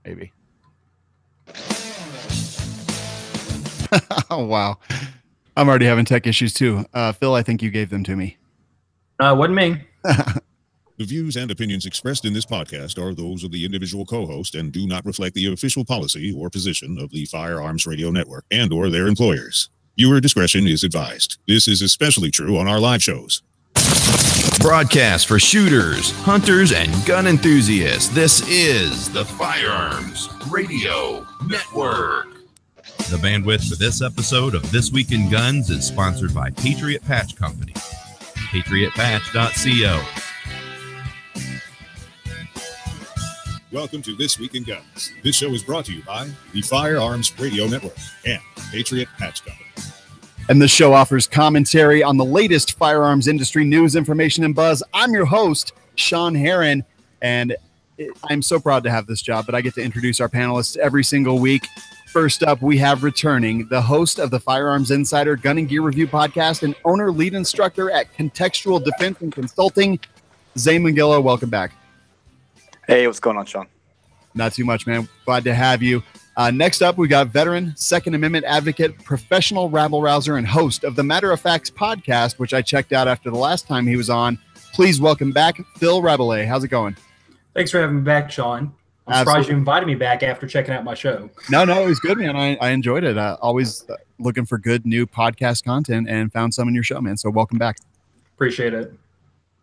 Maybe. Oh, wow. I'm already having tech issues too. Phil, I think you gave them to me. Wasn't me. The views and opinions expressed in this podcast are those of the individual co-host and do not reflect the official policy or position of the Firearms Radio Network and or their employers. Viewer discretion is advised. This is especially true on our live shows. Broadcast for shooters, hunters, and gun enthusiasts. This is the Firearms Radio Network. The bandwidth for this episode of This Week in Guns is sponsored by Patriot Patch Company. PatriotPatch.co. Welcome to This Week in Guns. This show is brought to you by the Firearms Radio Network and Patriot Patch Company. And this show offers commentary on the latest firearms industry news, information, and buzz. I'm your host, Sean Heron, and I'm so proud to have this job, but I get to introduce our panelists every single week. First up, we have returning the host of the Firearms Insider Gun and Gear Review podcast and owner lead instructor at Contextual Defense and Consulting, Zane Mangillo. Welcome back. Hey, what's going on, Sean? Not too much, man. Glad to have you. Next up, we got veteran, Second Amendment advocate, professional rabble-rouser, and host of the Matter of Facts podcast, which I checked out after the last time he was on. Please welcome back Phil Rabelais. How's it going? Thanks for having me back, Sean. I'm surprised you invited me back after checking out my show. No, it was good, man. I enjoyed it. Always looking for good new podcast content and found some in your show, man. So welcome back. Appreciate it.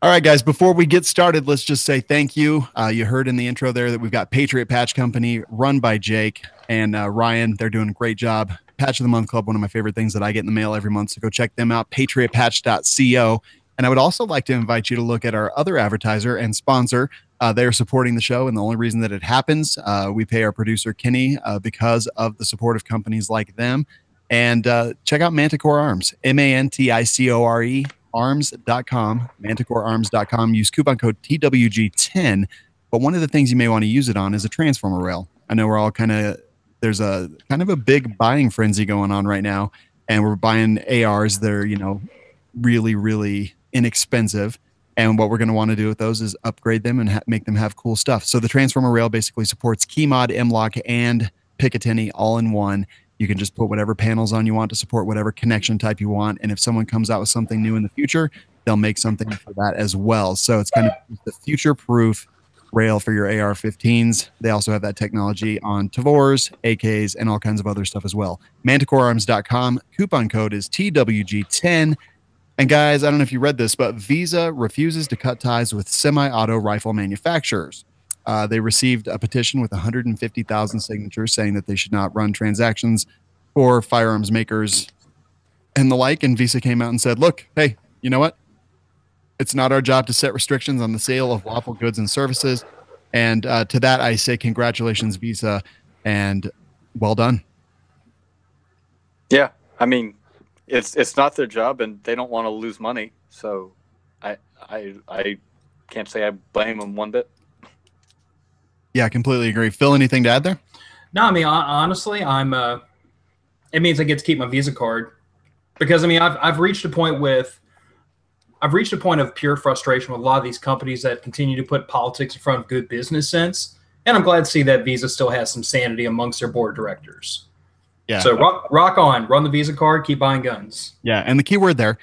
All right, guys, before we get started, let's just say thank you. You heard in the intro there that we've got Patriot Patch Company run by Jake and Ryan. They're doing a great job. Patch of the Month Club, one of my favorite things that I get in the mail every month. So go check them out, patriotpatch.co. And I would also like to invite you to look at our other advertiser and sponsor. They are supporting the show, and the only reason that it happens, we pay our producer, Kenny, because of the support of companies like them. And check out Manticore Arms, MANTICORE. arms.com, manticorearms.com. Use coupon code TWG10. But one of the things you may want to use it on is a transformer rail. I know we're all there's a kind of a big buying frenzy going on right now, and we're buying ARs. They're, really, really inexpensive. And what we're going to want to do with those is upgrade them and make them have cool stuff. So the transformer rail basically supports Keymod, M-Lock, and Picatinny all in one. You can just put whatever panels on you want to support whatever connection type you want. And if someone comes out with something new in the future, they'll make something for that as well. So it's kind of the future-proof rail for your AR-15s. They also have that technology on Tavors, AKs, and all kinds of other stuff as well. ManticoreArms.com. Coupon code is TWG10. And guys, I don't know if you read this, but Visa refuses to cut ties with semi-auto rifle manufacturers. They received a petition with 150,000 signatures saying that they should not run transactions for firearms makers and the like. And Visa came out and said, look, hey, you know what? It's not our job to set restrictions on the sale of lawful goods and services. And to that, I say congratulations, Visa, and well done. Yeah, I mean, it's not their job, and they don't want to lose money. So I can't say I blame them one bit. Yeah, I completely agree. Phil, anything to add there? No, I mean, honestly, it means I get to keep my Visa card because, I mean, I've reached a point of pure frustration with a lot of these companies that continue to put politics in front of good business sense. And I'm glad to see that Visa still has some sanity amongst their board of directors. Yeah. So rock on, run the Visa card, keep buying guns. Yeah. And the key word there,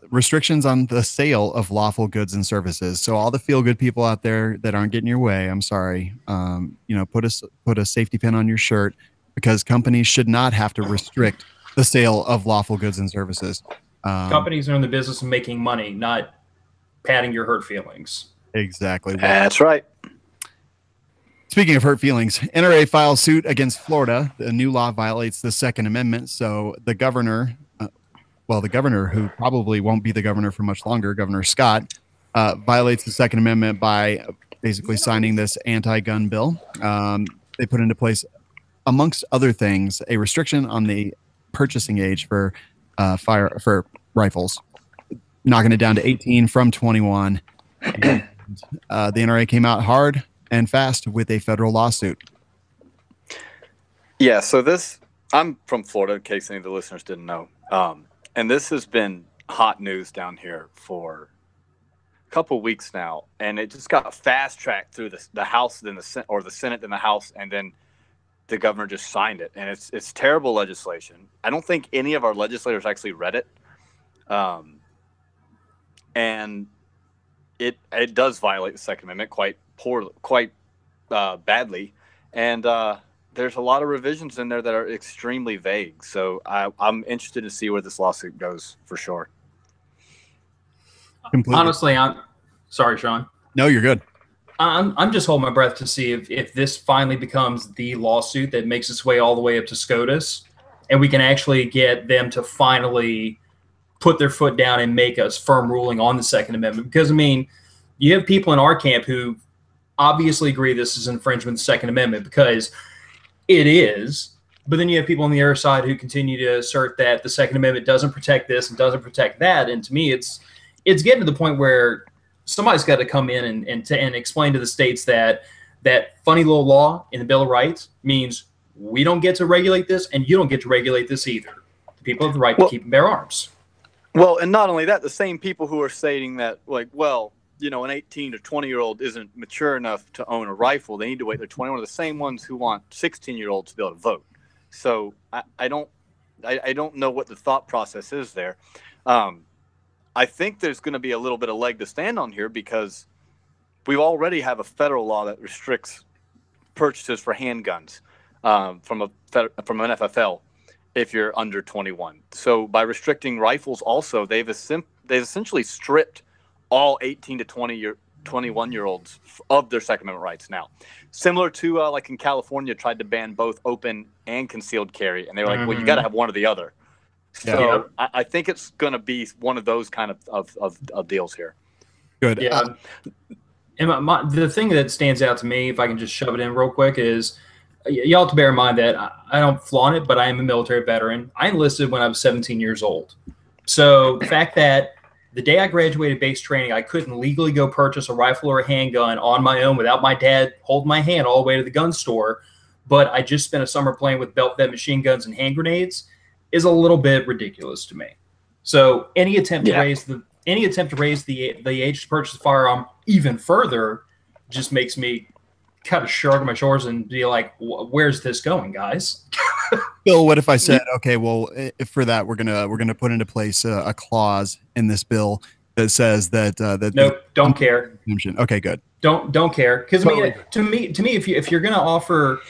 restrictions on the sale of lawful goods and services. So all the feel-good people out there that aren't getting your way, I'm sorry. Put a safety pin on your shirt because companies should not have to restrict the sale of lawful goods and services. Companies are in the business of making money, not padding your hurt feelings. Exactly. That's right. Speaking of hurt feelings, NRA files suit against Florida. The new law violates the Second Amendment. So the governor, the governor who probably won't be the governor for much longer, Governor Scott, violates the Second Amendment by basically signing this anti-gun bill. They put into place, amongst other things, a restriction on the purchasing age for rifles, knocking it down to 18 from 21. And, the NRA came out hard and fast with a federal lawsuit. Yeah, so I'm from Florida, in case any of the listeners didn't know. And this has been hot news down here for couple weeks now, and it just got fast tracked through the House, then the Senate, then the House, and then the governor just signed it. And it's terrible legislation. I don't think any of our legislators actually read it, and it does violate the Second Amendment quite badly, and there's a lot of revisions in there that are extremely vague. So I'm interested to see where this lawsuit goes for sure. Completely. Honestly, I'm sorry, Sean. No, you're good. I'm just holding my breath to see if this finally becomes the lawsuit that makes its way all the way up to SCOTUS, and we can actually get them to finally put their foot down and make a firm ruling on the Second Amendment. Because, I mean, you have people in our camp who obviously agree this is infringement of the Second Amendment because it is, but then you have people on the other side who continue to assert that the Second Amendment doesn't protect this and doesn't protect that. And to me, it's getting to the point where somebody's got to come in and explain to the states that funny little law in the Bill of Rights means we don't get to regulate this and you don't get to regulate this either. The people have the right to keep and bear arms. Well, and not only that, the same people who are saying that, like, well, you know, an 18 to 20-year-old isn't mature enough to own a rifle. They need to wait till 21. Are the same ones who want 16-year-olds to be able to vote. So I don't know what the thought process is there. I think there's going to be a little bit of leg to stand on here because we already have a federal law that restricts purchases for handguns from an FFL if you're under 21. So by restricting rifles also, they've essentially stripped all 18 to 21-year-olds of their Second Amendment rights now. Similar to like in California, tried to ban both open and concealed carry. And they were like, well, you got to have one or the other. So I think it's going to be one of those kind of deals here. Good. Yeah. And the thing that stands out to me, if I can just shove it in real quick, is y'all have to bear in mind that I don't flaunt it, but I am a military veteran. I enlisted when I was 17 years old. So the fact that the day I graduated base training, I couldn't legally go purchase a rifle or a handgun on my own without my dad holding my hand all the way to the gun store, but I just spent a summer playing with belt-fed machine guns and hand grenades is a little bit ridiculous to me. So any attempt to raise the age to purchase a firearm even further just makes me kind of shrug my shoulders and be like, where's this going, guys? Bill, what if I said, okay, well, for that we're gonna put into place a clause in this bill that says that nope, don't care. Okay, good. Don't care, because to me, if you're gonna offer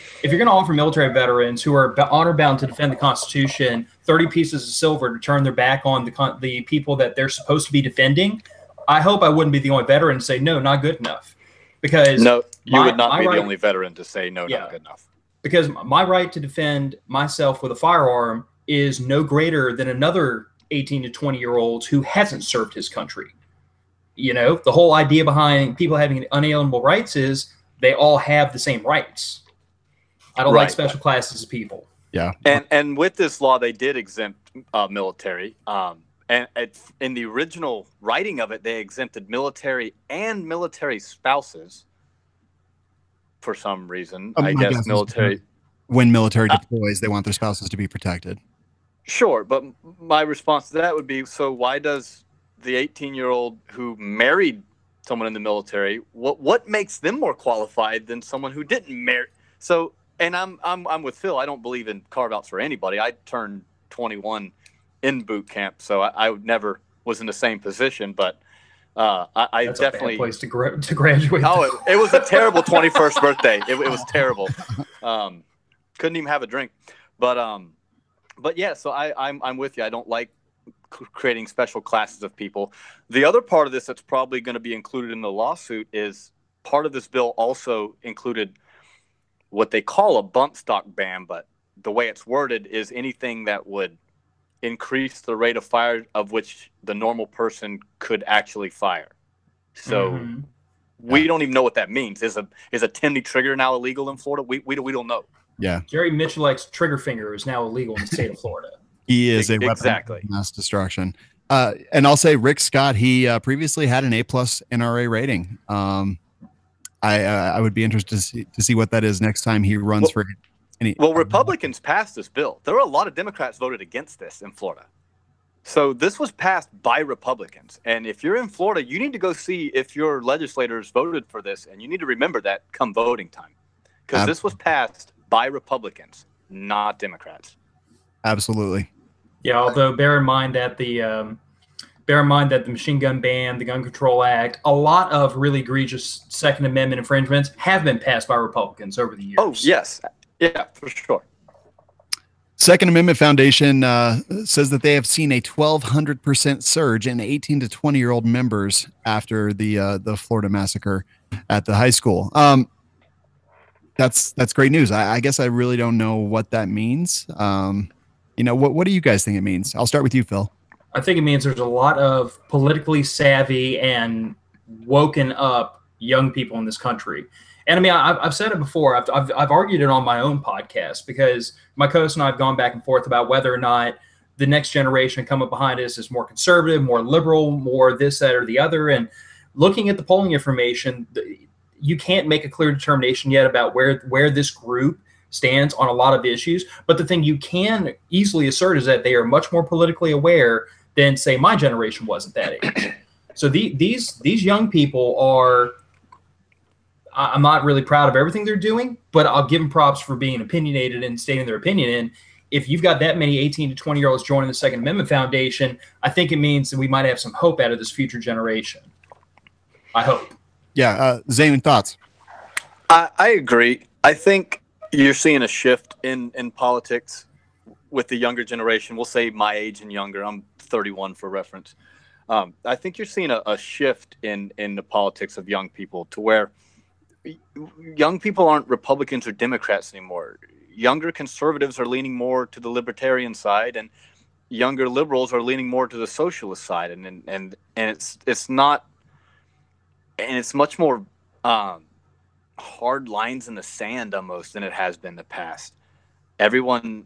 military veterans who are honor bound to defend the Constitution 30 pieces of silver to turn their back on the people that they're supposed to be defending, I hope I wouldn't be the only veteran to say no, not good enough. Because no, you would not be the only veteran to say no, not good enough. Because my right to defend myself with a firearm is no greater than another 18 to 20-year-olds who hasn't served his country. You know, the whole idea behind people having unalienable rights is they all have the same rights. I don't like special classes of people. Yeah. And with this law, they did exempt military. And in the original writing of it, they exempted military and military spouses for some reason. I guess military. When military deploys, they want their spouses to be protected. Sure, but my response to that would be, so why does the 18-year-old who married someone in the military, what makes them more qualified than someone who didn't marry? So, and I'm with Phil. I don't believe in carve-outs for anybody. I turned 21 in boot camp, so I never was in the same position, but I That's definitely a bad place to graduate. Oh, it was a terrible 21st birthday. It was terrible. Couldn't even have a drink, but yeah. So I'm with you. I don't like creating special classes of people. The other part of this that's probably going to be included in the lawsuit is part of this bill also included what they call a bump stock ban, but the way it's worded is anything that would increase the rate of fire of which the normal person could actually fire. So we don't even know what that means. Is a Timney trigger now illegal in Florida? We don't know. Yeah. Jerry Mitchell's trigger finger is now illegal in the state of Florida. He is a weapon of mass destruction. And I'll say Rick Scott, he previously had an A+ NRA rating. I would be interested to see what that is next time he runs for any. Well, Republicans passed this bill. There were a lot of Democrats voted against this in Florida. So this was passed by Republicans. And if you're in Florida, you need to go see if your legislators voted for this. And you need to remember that come voting time. Because this was passed by Republicans, not Democrats. Absolutely. Yeah, although bear in mind that the machine gun ban, the Gun Control Act, a lot of really egregious Second Amendment infringements have been passed by Republicans over the years. Oh, yes. Yeah, for sure. Second Amendment Foundation says that they have seen a 1,200% surge in 18 to 20-year-old members after the Florida massacre at the high school. That's great news. I guess I really don't know what that means. What do you guys think it means? I'll start with you, Phil. I think it means there's a lot of politically savvy and woken up young people in this country. And I mean, I've said it before. I've argued it on my own podcast because my co-host and I have gone back and forth about whether or not the next generation coming behind us is more conservative, more liberal, more this, that, or the other. And looking at the polling information, you can't make a clear determination yet about where this group stands on a lot of issues. But the thing you can easily assert is that they are much more politically aware than, say, my generation was at that age. So these young people are. I'm not really proud of everything they're doing, but I'll give them props for being opinionated and stating their opinion. And if you've got that many 18 to 20-year-olds joining the Second Amendment Foundation, I think it means that we might have some hope out of this future generation. I hope. Yeah. Zane, thoughts? I agree. I think you're seeing a shift in politics with the younger generation. We'll say my age and younger. I'm 31 for reference. I think you're seeing a shift in the politics of young people to where young people aren't Republicans or Democrats anymore. Younger conservatives are leaning more to the libertarian side, and younger liberals are leaning more to the socialist side. And it's not, and it's much more hard lines in the sand almost than it has been in the past. Everyone,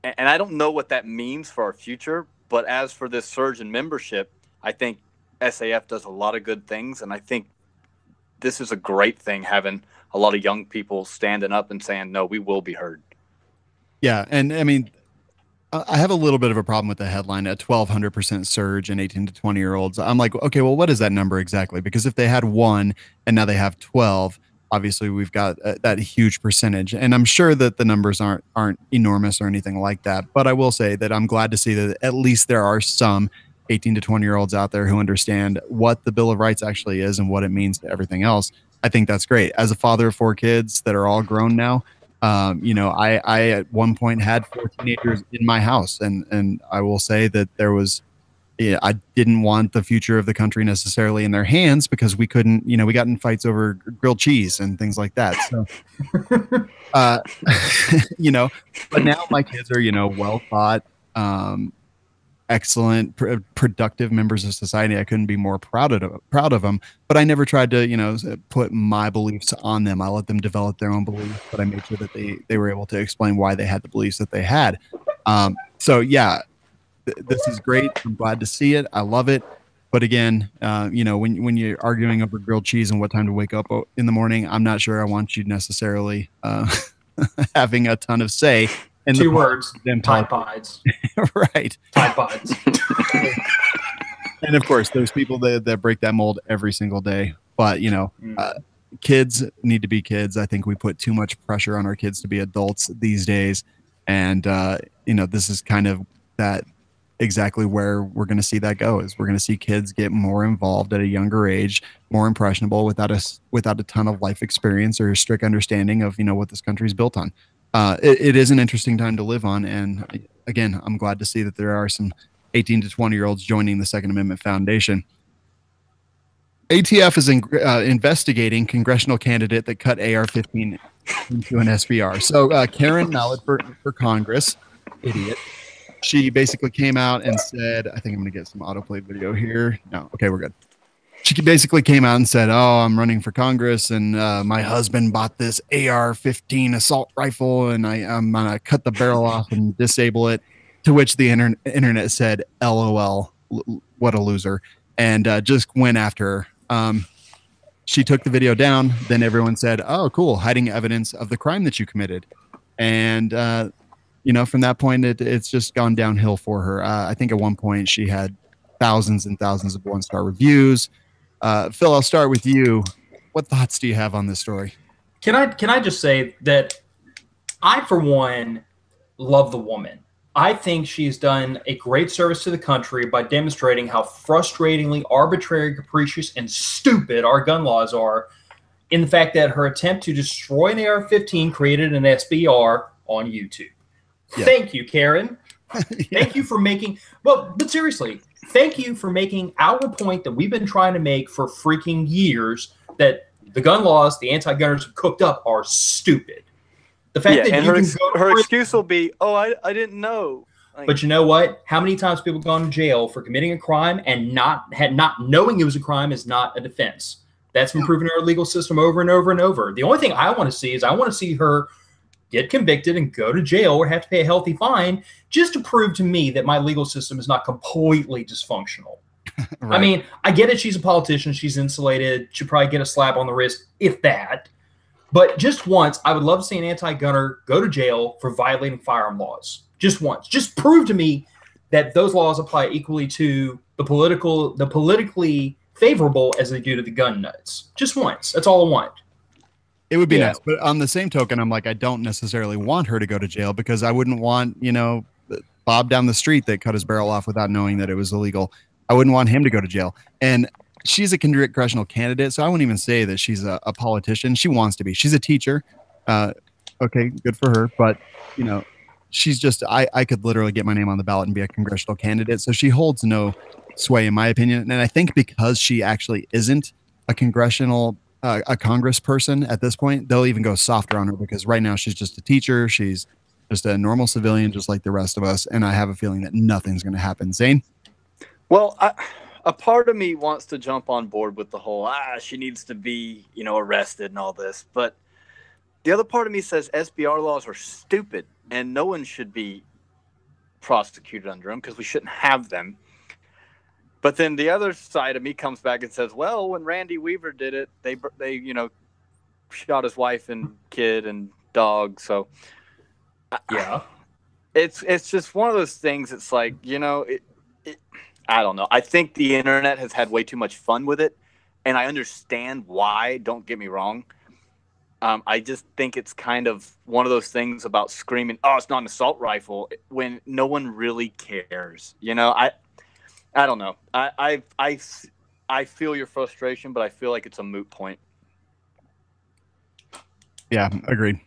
and I don't know what that means for our future, but as for this surge in membership, I think SAF does a lot of good things, and I think this is a great thing, having a lot of young people standing up and saying, no, we will be heard. Yeah. And I mean, I have a little bit of a problem with the headline, a 1,200% surge in 18 to 20-year-olds. I'm like, okay, well, what is that number exactly? Because if they had 1 and now they have 12, obviously we've got that huge percentage. And I'm sure that the numbers aren't enormous or anything like that. But I will say that I'm glad to see that at least there are some 18 to 20-year-olds out there who understand what the Bill of Rights actually is and what it means to everything else. I think that's great. As a father of 4 kids that are all grown now, I at one point had 4 teenagers in my house, and I will say that there was, I didn't want the future of the country necessarily in their hands because we couldn't, we got in fights over grilled cheese and things like that. So, but now my kids are, well thought, excellent, productive members of society. I couldn't be more proud of them, but I never tried to, put my beliefs on them. I let them develop their own beliefs, but I made sure that they were able to explain why they had the beliefs that they had. So yeah, this is great. I'm glad to see it. I love it. But again, when you're arguing over grilled cheese and what time to wake up in the morning, I'm not sure I want you necessarily having a ton of say. And 2 words, Tide Pods. Right. Tide Pods. And of course, there's people that break that mold every single day. But, kids need to be kids. I think we put too much pressure on our kids to be adults these days. And, this is kind of that exactly where we're going to see that go, is we're going to see kids get more involved at a younger age, more impressionable without a ton of life experience or strict understanding of, what this country is built on. It is an interesting time to live on. And again, I'm glad to see that there are some 18 to 20-year-olds joining the Second Amendment Foundation. ATF is investigating congressional candidate that cut AR-15 into an SBR. So Karen Mallett for Congress, idiot. She basically came out and said, I think I'm going to get some autoplay video here. No. Okay, we're good. She basically came out and said, oh, I'm running for Congress, and my husband bought this AR-15 assault rifle, and I'm going to cut the barrel off and disable it, to which the internet said, LOL, what a loser, and just went after her. She took the video down. Then everyone said, oh, cool, hiding evidence of the crime that you committed. And, from that point, it's just gone downhill for her. I think at one point she had thousands and thousands of 1-star reviews. Phil, I'll start with you. What thoughts do you have on this story? Can I just say that I, for one, love the woman. I think she's done a great service to the country by demonstrating how frustratingly arbitrary, capricious, and stupid our gun laws are, in the fact that her attempt to destroy an AR-15 created an SBR on YouTube. Yeah. Thank you, Karen. Yeah. Thank you for making – but seriously, thank you for making our point that we've been trying to make for freaking years, that the gun laws the anti-gunners have cooked up are stupid. The fact that and her excuse will be, "Oh, I didn't know." But you know what? How many times people have gone to jail for committing a crime and not knowing it was a crime is not a defense. That's been proven in our legal system over and over and over. The only thing I want to see is I want to see her get convicted and go to jail or have to pay a healthy fine just to prove to me that my legal system is not completely dysfunctional. Right. I mean, I get it. She's a politician. She's insulated. She'll probably get a slap on the wrist, if that. But just once, I would love to see an anti-gunner go to jail for violating firearm laws. Just once. Just prove to me that those laws apply equally to the politically favorable as they do to the gun nuts. Just once. That's all I want. It would be nice. But on the same token, I'm like, I don't necessarily want her to go to jail, because I wouldn't want, Bob down the street that cut his barrel off without knowing that it was illegal. I wouldn't want him to go to jail. And she's a congressional candidate, so I wouldn't even say that she's a politician. She wants to be. She's a teacher. Okay, good for her. But, she's just, I could literally get my name on the ballot and be a congressional candidate. So she holds no sway, in my opinion. And I think because she actually isn't a a congressperson at this point, they'll even go softer on her, because right now she's just a teacher. She's just a normal civilian, just like the rest of us. And I have a feeling that nothing's going to happen. Zane? Well, a part of me wants to jump on board with the whole, she needs to be, arrested and all this. But the other part of me says SBR laws are stupid and no one should be prosecuted under them because we shouldn't have them. But then the other side of me comes back and says, well, when Randy Weaver did it, they shot his wife and kid and dog. So yeah, it's just one of those things. It's like, I don't know. I think the internet has had way too much fun with it, and I understand why. Don't get me wrong. I just think it's kind of one of those things about screaming, "Oh, it's not an assault rifle," when no one really cares. I don't know. I feel your frustration, but I feel like it's a moot point. Yeah, agreed.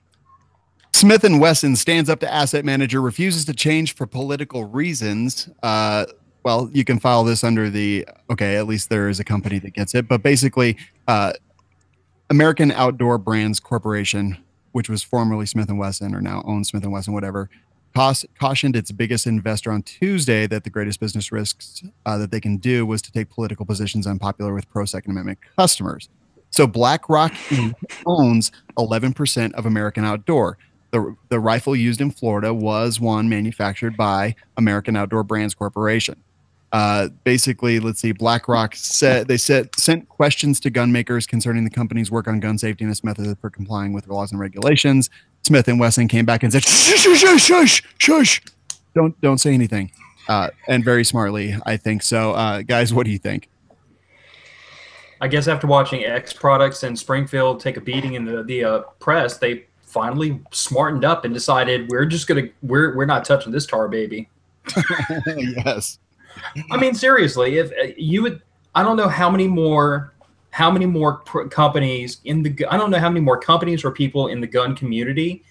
Smith & Wesson stands up to asset manager, refuses to change for political reasons. Well, you can file this under at least there is a company that gets it. But basically, American Outdoor Brands Corporation, which was formerly Smith & Wesson or now owns Smith & Wesson, whatever, cautioned its biggest investor on Tuesday that the greatest business risks that they can do was to take political positions unpopular with pro-Second Amendment customers. So BlackRock owns 11% of American Outdoor. The rifle used in Florida was one manufactured by American Outdoor Brands Corporation. Basically, let's see, BlackRock sent questions to gun makers concerning the company's work on gun safety and its methods for complying with laws and regulations. Smith & Wesson came back and said, shush, don't say anything. And very smartly, I think so. Guys, what do you think? I guess after watching X Products and Springfield take a beating in the press, they finally smartened up and decided we're not touching this tar baby. Yes. I mean, seriously, if you would, I don't know how many more companies I don't know how many more companies or people in the gun community,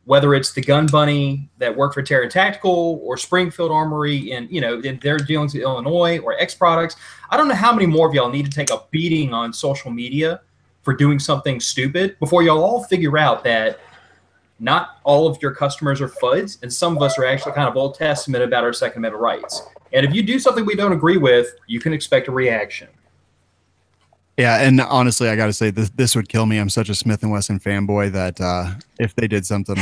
whether it's the Gun Bunny that work for Terra Tactical or Springfield Armory in their dealings with Illinois or X Products. I don't know how many more of y'all need to take a beating on social media for doing something stupid before y'all all figure out that not all of your customers are FUDs, and some of us are actually kind of Old Testament about our Second Amendment rights. And if you do something we don't agree with, you can expect a reaction. Yeah, and honestly, I got to say, this would kill me. I'm such a Smith & Wesson fanboy that if they did something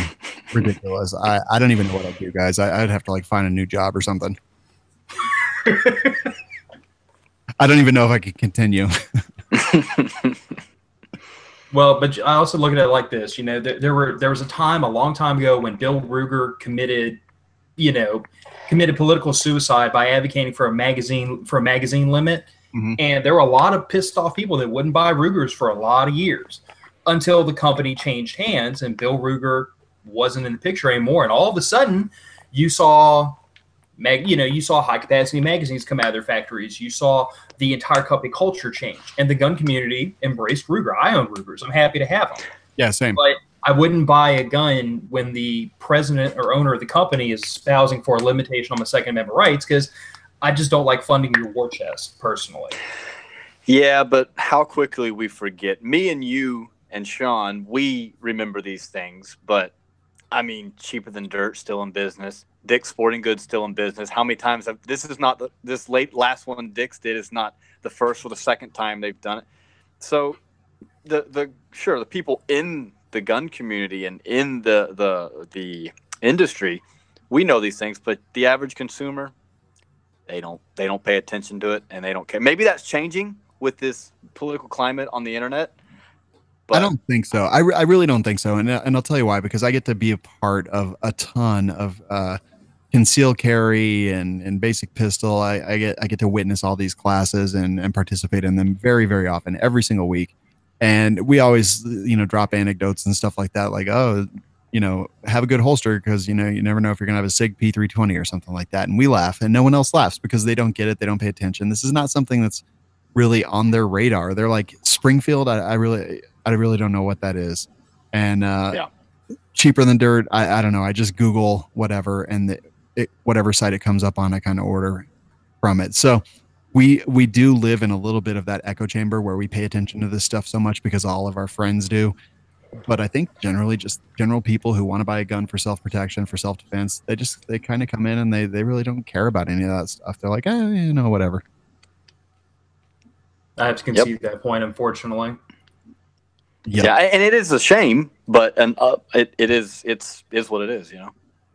ridiculous, I don't even know what I'd do, guys. I'd have to find a new job or something. I don't even know if I could continue. Well, but I also look at it like this. You know, there was a time a long time ago when Bill Ruger committed political suicide by advocating for a magazine limit. Mm-hmm. And there were a lot of pissed off people that wouldn't buy Rugers for a lot of years until the company changed hands and Bill Ruger wasn't in the picture anymore. And all of a sudden, you saw high capacity magazines come out of their factories. You saw the entire company culture change, and the gun community embraced Ruger. I own Rugers. I'm happy to have them. Yeah, same. But I wouldn't buy a gun when the president or owner of the company is espousing for a limitation on my Second Amendment rights, because I just don't like funding your war chest personally. Yeah, but how quickly we forget. Me and you and Sean, we remember these things, but I mean, Cheaper Than Dirt still in business. Dick's Sporting Goods still in business. How many times this last one Dick's did is not the first or the second time they've done it. So the people in the gun community and in the industry, we know these things, but the average consumer, they don't pay attention to it, and they don't care. Maybe that's changing with this political climate on the internet. But I don't think so. I really don't think so. And I'll tell you why, because I get to be a part of a ton of concealed carry and basic pistol. I get to witness all these classes and participate in them very, very often, every single week. And we always, drop anecdotes and stuff like that. Like, oh, have a good holster, because, you never know if you're going to have a SIG P320 or something like that. And we laugh, and no one else laughs because they don't get it. They don't pay attention. This is not something that's really on their radar. They're like, Springfield, I really don't know what that is. And Cheaper Than Dirt, I don't know. I just Google whatever, and whatever site it comes up on, I kind of order from it. So we do live in a little bit of that echo chamber where we pay attention to this stuff so much because all of our friends do. But I think generally, just general people who want to buy a gun for self-protection, for self-defense, they kind of come in and they really don't care about any of that stuff. They're like, whatever. I have to concede that point, unfortunately. Yep. Yeah, and it is a shame, but it's what it is,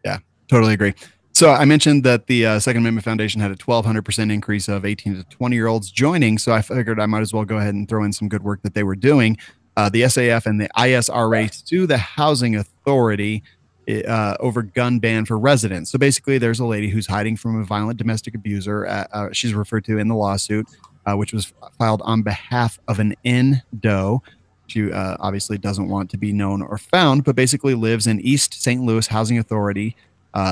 Yeah, totally agree. So I mentioned that the Second Amendment Foundation had a 1,200% increase of 18 to 20-year-olds joining, so I figured I might as well go ahead and throw in some good work that they were doing. The SAF and the ISRA sue the Housing Authority over gun ban for residents. So basically, there's a lady who's hiding from a violent domestic abuser. She's referred to in the lawsuit, which was filed on behalf of an NDO. She obviously doesn't want to be known or found, but basically lives in East St. Louis Housing Authority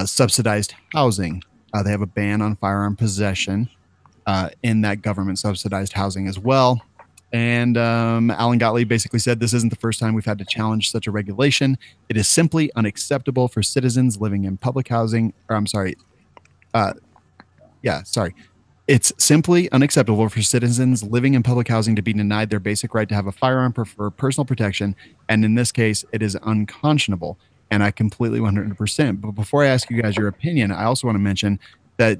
subsidized housing. They have a ban on firearm possession in that government subsidized housing as well. And Alan Gottlieb basically said, this isn't the first time we've had to challenge such a regulation. It is simply unacceptable for citizens living in public housing. It's simply unacceptable for citizens living in public housing to be denied their basic right to have a firearm for personal protection. And in this case, it is unconscionable. And I completely 100%. But before I ask you guys your opinion, I also want to mention that,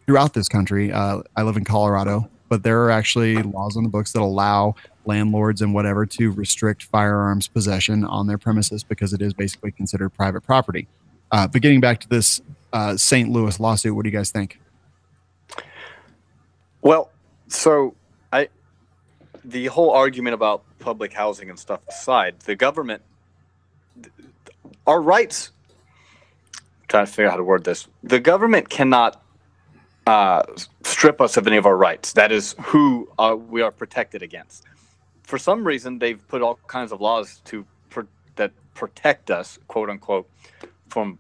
throughout this country, I live in Colorado, but there are actually laws on the books that allow landlords and whatever to restrict firearms possession on their premises because it is basically considered private property. But getting back to this St. Louis lawsuit, what do you guys think? Well, so the whole argument about public housing and stuff aside, the government, our rights, I'm trying to figure out how to word this. The government cannot strip us of any of our rights. That is who we are protected against. For some reason, they've put all kinds of laws that protect us, quote unquote, from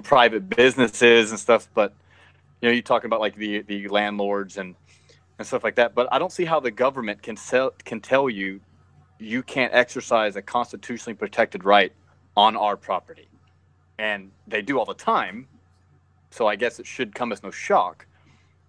private businesses and stuff. But you're talking about like the landlords and stuff like that. But I don't see how the government can tell you can't exercise a constitutionally protected right on our property, and they do all the time. So I guess it should come as no shock,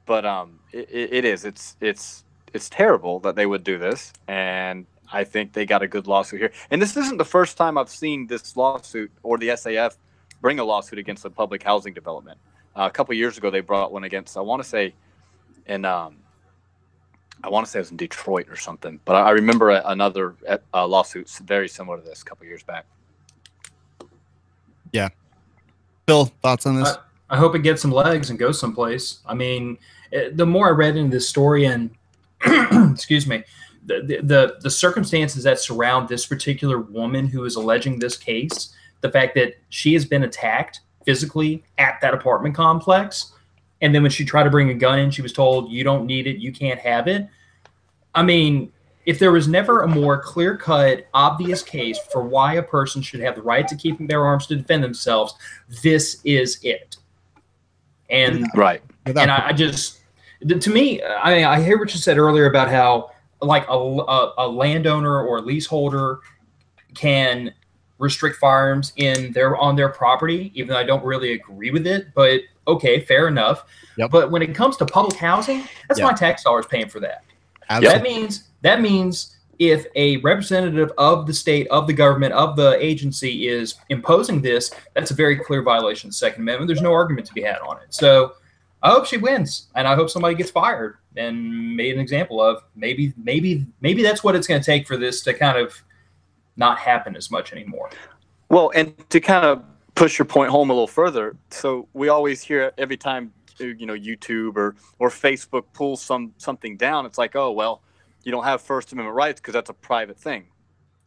but it's terrible that they would do this, and I think they got a good lawsuit here. And this isn't the first time I've seen this lawsuit or the SAF bring a lawsuit against a public housing development. A couple of years ago, they brought one against, I want to say it was in Detroit or something, but I remember another lawsuit very similar to this a couple of years back. Yeah. Phil, thoughts on this? I hope it gets some legs and goes someplace. I mean, the more I read into this story and excuse me, the circumstances that surround this particular woman who is alleging this case, the fact that she has been attacked physically at that apartment complex, and then when she tried to bring a gun in, she was told, you don't need it, you can't have it. I mean, if there was never a more clear-cut, obvious case for why a person should have the right to keep their arms to defend themselves, this is it. And right. And I just, to me, I hear what you said earlier about how like a landowner or a leaseholder can restrict firearms on their property, even though I don't really agree with it. But okay, fair enough. Yep. But when it comes to public housing, that's my tax dollars paying for that. Absolutely. That means if a representative of the state, of the government, of the agency is imposing this, that's a very clear violation of the Second Amendment. There's no argument to be had on it. So I hope she wins, and I hope somebody gets fired and made an example of. Maybe that's what it's going to take for this to kind of not happen as much anymore. Well, and to kind of push your point home a little further, so we always hear every time YouTube or Facebook pulls something down, it's like, oh well, you don't have First Amendment rights because that's a private thing.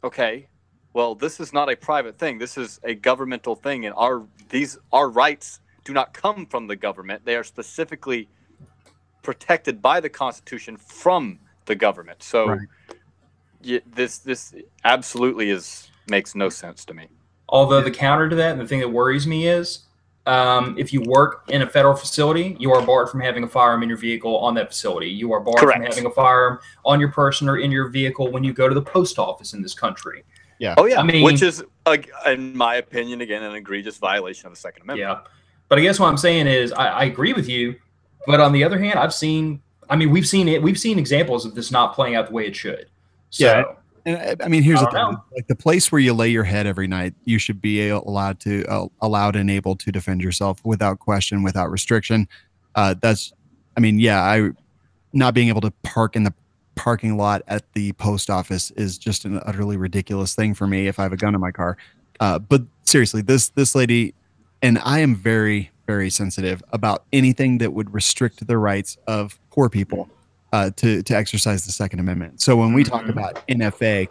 Okay, well, this is not a private thing. This is a governmental thing, and our rights do not come from the government. They are specifically protected by the Constitution from the government. So right. This absolutely makes no sense to me. Although the counter to that, and the thing that worries me is, if you work in a federal facility, you are barred from having a firearm in your vehicle on that facility. You are barred Correct. from having a firearm on your person or in your vehicle when you go to the post office in this country. Yeah. Oh yeah. I mean, which is, in my opinion, again, an egregious violation of the Second Amendment. Yeah. But I guess what I'm saying is I agree with you. But on the other hand, we've seen examples of this not playing out the way it should. So, yeah. And I mean, here's the thing: like the place where you lay your head every night, you should be allowed and able to defend yourself without question, without restriction. Not being able to park in the parking lot at the post office is just an utterly ridiculous thing for me if I have a gun in my car. But seriously, this lady, and I am very, very sensitive about anything that would restrict the rights of poor people. To exercise the Second Amendment. So when we talk about NFA,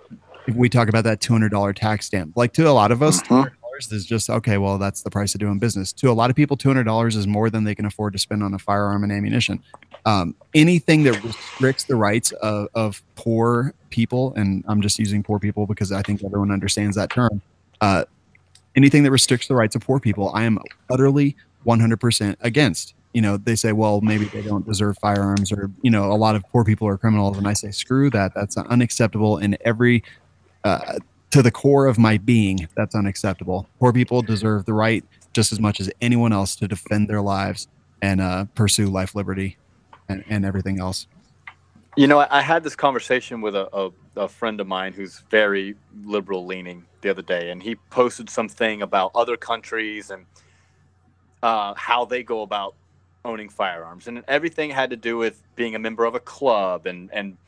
if we talk about that $200 tax stamp, like to a lot of us, $200 is just, okay, well, that's the price of doing business. To a lot of people, $200 is more than they can afford to spend on a firearm and ammunition. Anything that restricts the rights of poor people, and I'm just using poor people because I think everyone understands that term. Anything that restricts the rights of poor people, I am utterly 100% against. They say, well, maybe they don't deserve firearms, or, a lot of poor people are criminals. And I say, screw that. That's unacceptable in to the core of my being. That's unacceptable. Poor people deserve the right just as much as anyone else to defend their lives and pursue life, liberty, and everything else. I had this conversation with a friend of mine who's very liberal leaning the other day, and he posted something about other countries and how they go about owning firearms, and everything had to do with being a member of a club and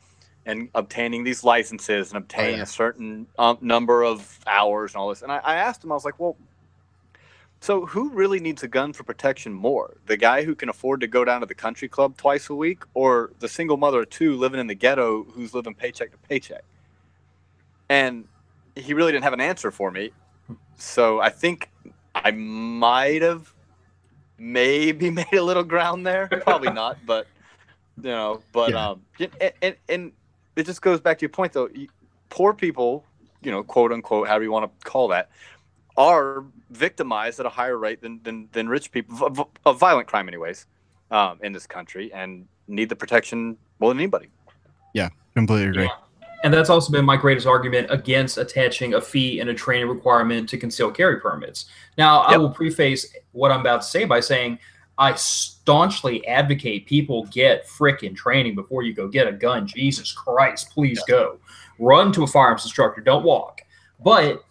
obtaining these licenses and obtaining a certain number of hours and all this. And I asked him, I was like, well, so who really needs a gun for protection more? The guy who can afford to go down to the country club twice a week, or the single mother of two living in the ghetto who's living paycheck to paycheck? And he really didn't have an answer for me. So I think I might have maybe made a little ground there, probably not, but and it just goes back to your point though. Poor people, quote unquote, however you want to call that, are victimized at a higher rate than rich people of violent crime anyways, in this country, and need the protection more than anybody. Yeah, completely agree. Yeah. And that's also been my greatest argument against attaching a fee and a training requirement to concealed carry permits. Now, I will preface what I'm about to say by saying I staunchly advocate people get frickin' training before you go get a gun. Jesus Christ, please go. Run to a firearms instructor. Don't walk. But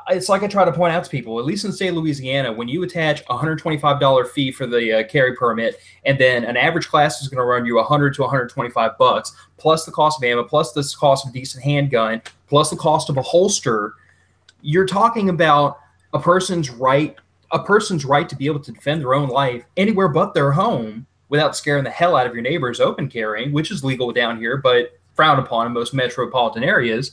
it's like I try to point out to people, at least in the state of Louisiana, when you attach a $125 fee for the carry permit, and then an average class is going to run you $100 to $125, plus the cost of ammo, plus the cost of a decent handgun, plus the cost of a holster, you're talking about a person's right to be able to defend their own life anywhere but their home without scaring the hell out of your neighbors open carrying, which is legal down here, but frowned upon in most metropolitan areas.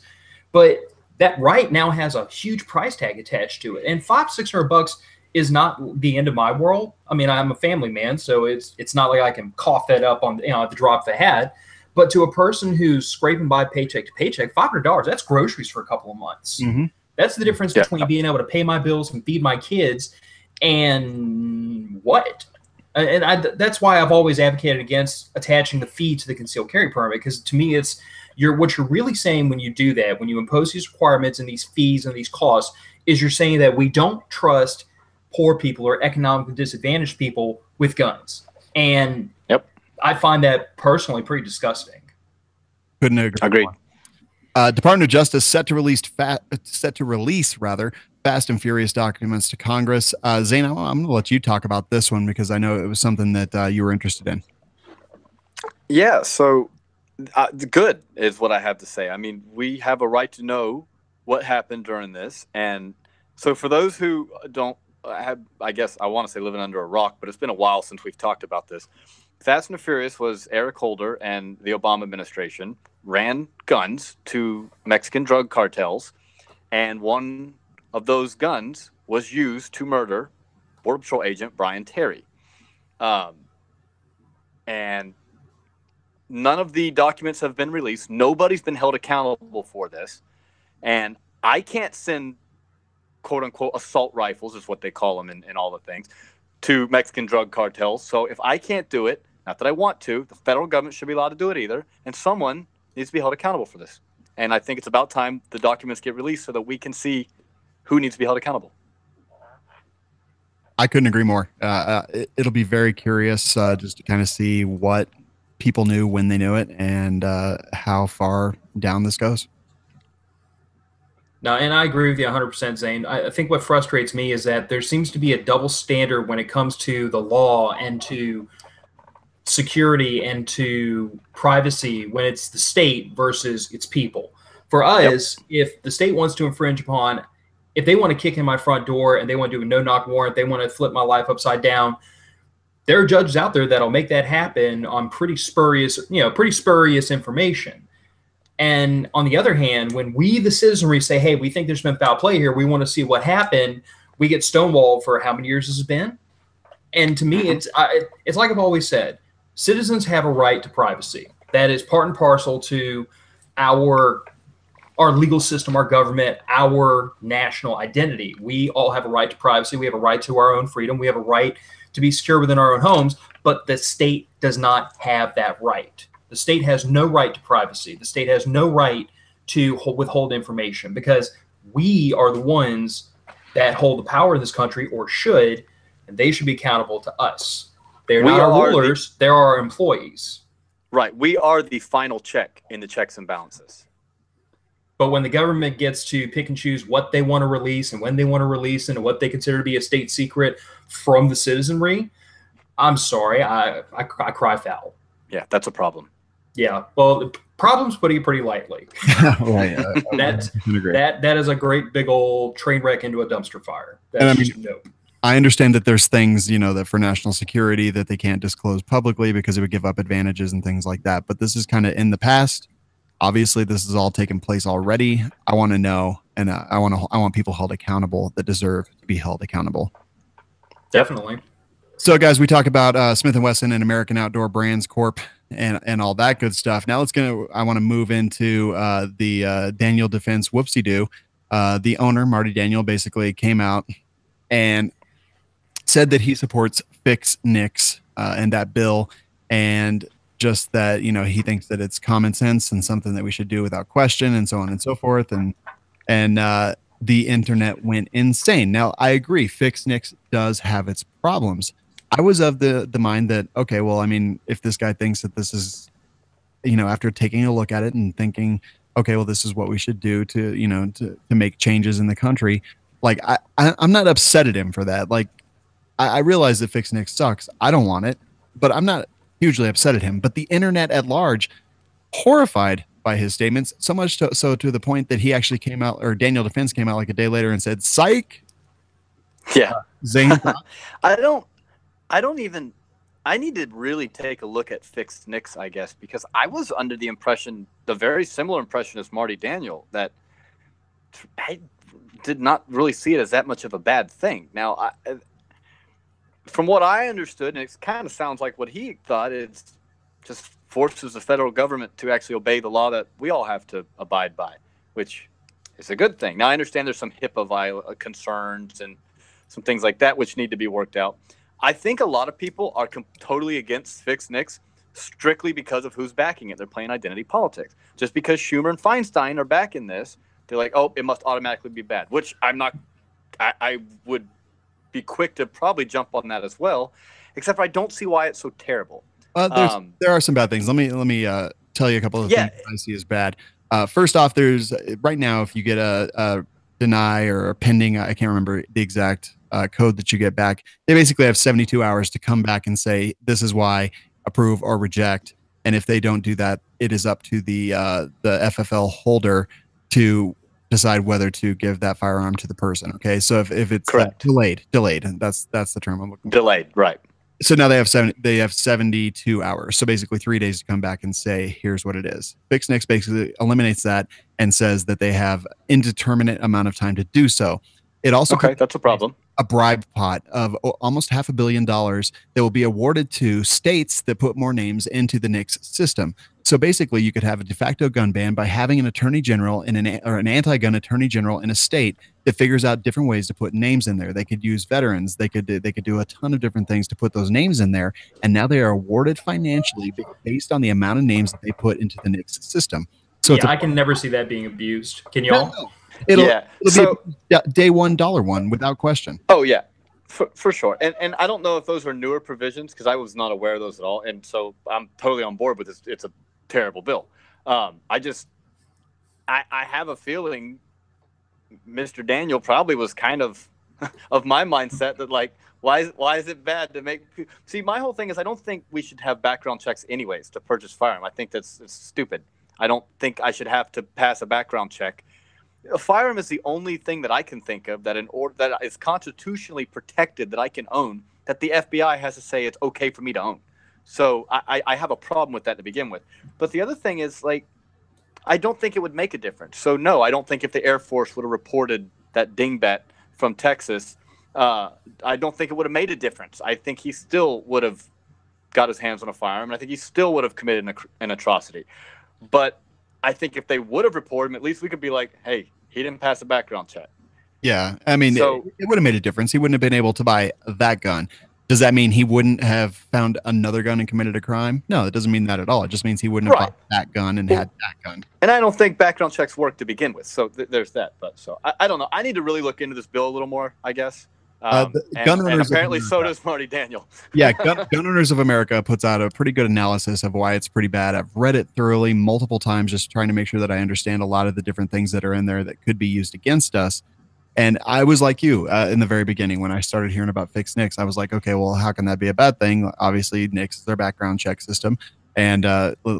But that right now has a huge price tag attached to it. And $500-600 is not the end of my world. I mean, I'm a family man, so it's not like I can cough that up on, at the drop of a hat. But to a person who's scraping by paycheck to paycheck, $500, that's groceries for a couple of months. Mm-hmm. That's the difference between being able to pay my bills and feed my kids and what? And that's why I've always advocated against attaching the fee to the concealed carry permit, because to me, what you're really saying when you do that, when you impose these requirements and these fees and these costs, is you're saying that we don't trust poor people or economically disadvantaged people with guns. And I find that personally pretty disgusting. Couldn't agree. Agreed. Department of Justice set to release Fast and Furious documents to Congress. Zane, I'm going to let you talk about this one because I know it was something that you were interested in. Yeah, so good is what I have to say. I mean, we have a right to know what happened during this. And so for those who don't have, I guess I want to say living under a rock, but it's been a while since we've talked about this. Fast and Furious was Eric Holder and the Obama administration ran guns to Mexican drug cartels, and one of those guns was used to murder Border Patrol agent Brian Terry. And none of the documents have been released. Nobody's been held accountable for this. And I can't send, quote unquote, assault rifles, is what they call them in all the things, to Mexican drug cartels. So if I can't do it, not that I want to, the federal government should be allowed to do it either. And someone needs to be held accountable for this. And I think it's about time the documents get released so that we can see who needs to be held accountable. I couldn't agree more. It'll be very curious just to kind of see what people knew when they knew it and how far down this goes. No, and I agree with you 100%, Zane. I think what frustrates me is that there seems to be a double standard when it comes to the law and to security and to privacy when it's the state versus its people. For us, if the state wants to infringe upon, if they want to kick in my front door and they want to do a no-knock warrant, they want to flip my life upside down, there are judges out there that'll make that happen on pretty spurious information. And on the other hand, when we, the citizenry, say, hey, we think there's been foul play here, we want to see what happened, we get stonewalled for how many years this has been. And to me, it's like I've always said, citizens have a right to privacy. That is part and parcel to our legal system, our government, our national identity. We all have a right to privacy. We have a right to our own freedom. We have a right to be secure within our own homes, but the state does not have that right. The state has no right to privacy. The state has no right to withhold information because we are the ones that hold the power in this country, or should, and they should be accountable to us. They're not our rulers. They're our employees. Right. We are the final check in the checks and balances. But when the government gets to pick and choose what they want to release and when they want to release and what they consider to be a state secret from the citizenry, I'm sorry, I cry foul. Yeah, that's a problem. Yeah, well, the problem's putting it pretty lightly. That is a great big old train wreck into a dumpster fire. I understand that there's things, that for national security that they can't disclose publicly because it would give up advantages and things like that. But this is kind of in the past. Obviously, this has all taken place already. I want to know, and I want people held accountable that deserve to be held accountable. Definitely. So, guys, we talk about Smith & Wesson and American Outdoor Brands Corp. And all that good stuff. Now I want to move into the Daniel defense whoopsie-doo. The owner, Marty Daniel, basically came out and said that he supports Fix NICS and that bill, and just that, he thinks that it's common sense and something that we should do without question, and so on and so forth. And the internet went insane. Now, I agree, Fix NICS does have its problems. I was of the mind that, okay, well, I mean, if this guy thinks that this is, after taking a look at it and thinking, okay, well, this is what we should do to make changes in the country. Like, I'm not upset at him for that. Like, I realize that Fix NICS sucks. I don't want it, but I'm not hugely upset at him. But the internet at large, horrified by his statements, so much so to the point that he actually came out, or Daniel Defense came out like a day later and said, psych. Yeah. Zane. I don't even I need to really take a look at fixed NICS, I guess, because I was under the impression, the very similar impression as Marty Daniel, that I did not really see it as that much of a bad thing. Now, from what I understood, and it kind of sounds like what he thought, it's just forces the federal government to actually obey the law that we all have to abide by, which is a good thing. Now, I understand there's some HIPAA concerns and some things like that which need to be worked out. I think a lot of people are totally against fixed NICS strictly because of who's backing it. They're playing identity politics. Just because Schumer and Feinstein are backing this, they're like, oh, it must automatically be bad, which I'm not. I would be quick to probably jump on that as well, except for I don't see why it's so terrible. There are some bad things. Let me tell you a couple of things I see as bad. First off, there's right now, if you get a deny or a pending, I can't remember the exact code that you get back, they basically have 72 hours to come back and say, this is why, approve or reject. And if they don't do that, it is up to the FFL holder to decide whether to give that firearm to the person. Okay. So if it's delayed, that's the term I'm looking for. Delayed. Right. So now they have 72 hours. So basically 3 days to come back and say, here's what it is. Fixed NICS basically eliminates that and says that they have indeterminate amount of time to do so. It also that's a problem. A bribe pot of almost $500 million that will be awarded to states that put more names into the NICS system. So basically, you could have a de facto gun ban by having an attorney general and an anti-gun attorney general in a state that figures out different ways to put names in there. They could use veterans. They could do a ton of different things to put those names in there, and now they are awarded financially based on the amount of names that they put into the NICS system. So I can never see that being abused. Can y'all? No. It'll be a day $1 without question. Oh yeah, for sure. And I don't know if those are newer provisions because I was not aware of those at all. And so I'm totally on board with this. It's a terrible bill. I have a feeling Mr. Daniel probably was kind of my mindset that like, why is it bad to make? See, my whole thing is I don't think we should have background checks anyways to purchase firearm. I think it's stupid. I don't think I should have to pass a background check. A firearm is the only thing that I can think of that that is constitutionally protected that I can own, that the FBI has to say it's okay for me to own. So I have a problem with that to begin with. But the other thing is, like, I don't think it would make a difference. So, no, I don't think if the Air Force would have reported that dingbat from Texas, I don't think it would have made a difference. I think he still would have got his hands on a firearm, and I think he still would have committed an atrocity. But I think if they would have reported him, at least we could be like, hey, he didn't pass a background check. Yeah. I mean, it would have made a difference. He wouldn't have been able to buy that gun. Does that mean he wouldn't have found another gun and committed a crime? No, it doesn't mean that at all. It just means he wouldn't have bought that gun and had that gun. And I don't think background checks work to begin with. So there's that. But so I don't know. I need to really look into this bill a little more, I guess. And apparently so does Marty Daniel. Yeah, Gun Owners of America puts out a pretty good analysis of why it's pretty bad. I've read it thoroughly multiple times, just trying to make sure that I understand a lot of the different things that are in there that could be used against us. And I was like you in the very beginning when I started hearing about fixed NICS. I was like, okay, well, how can that be a bad thing? Obviously, NICS is their background check system, and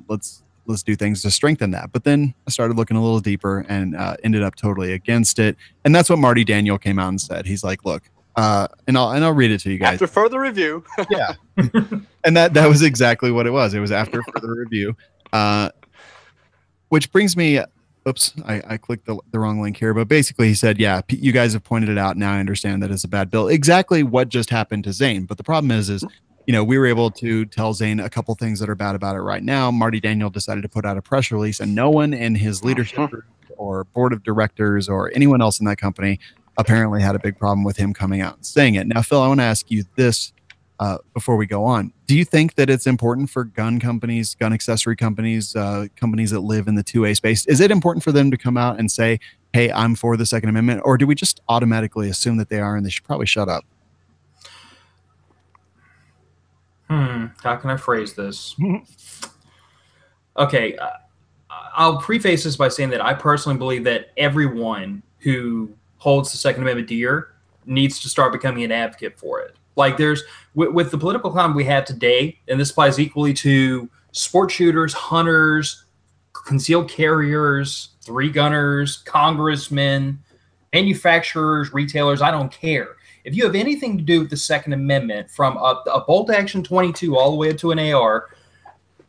let's do things to strengthen that. But then I started looking a little deeper and ended up totally against it. And that's what Marty Daniel came out and said. He's like, look. And I'll read it to you guys. After further review. Yeah. And that was exactly what it was. It was after further review. Which brings me, oops, I clicked the wrong link here. But basically he said, yeah, you guys have pointed it out. Now I understand that it's a bad bill. Exactly what just happened to Zane. But the problem is, we were able to tell Zane a couple things that are bad about it right now. Marty Daniel decided to put out a press release, and no one in his leadership group or board of directors or anyone else in that company apparently had a big problem with him coming out and saying it. Now, Phil, I want to ask you this before we go on. Do you think that it's important for gun companies, gun accessory companies, companies that live in the 2A space? Is it important for them to come out and say, hey, I'm for the Second Amendment? Or do we just automatically assume that they are and they should probably shut up? How can I phrase this? Okay. I'll preface this by saying that I personally believe that everyone who holds the Second Amendment dear needs to start becoming an advocate for it. Like there's with the political climate we have today, and this applies equally to sport shooters, hunters, concealed carriers, three gunners, congressmen, manufacturers, retailers, I don't care. if you have anything to do with the Second Amendment, from a bolt action 22 all the way up to an AR,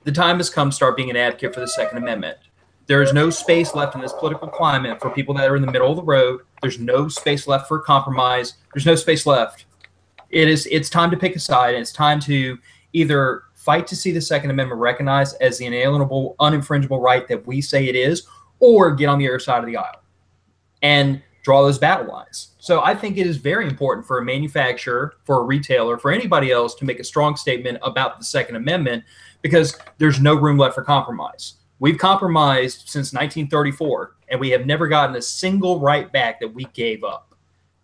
the time has come to start being an advocate for the Second Amendment. There is no space left in this political climate for people that are in the middle of the road. There's no space left for compromise. There's no space left. It's time to pick a side, and it's time to either fight to see the Second Amendment recognized as the inalienable, uninfringible right that we say it is, or get on the other side of the aisle and draw those battle lines. So I think it is very important for a manufacturer, for a retailer, for anybody else to make a strong statement about the Second Amendment, because there's no room left for compromise. We've compromised since 1934, and we have never gotten a single right back that we gave up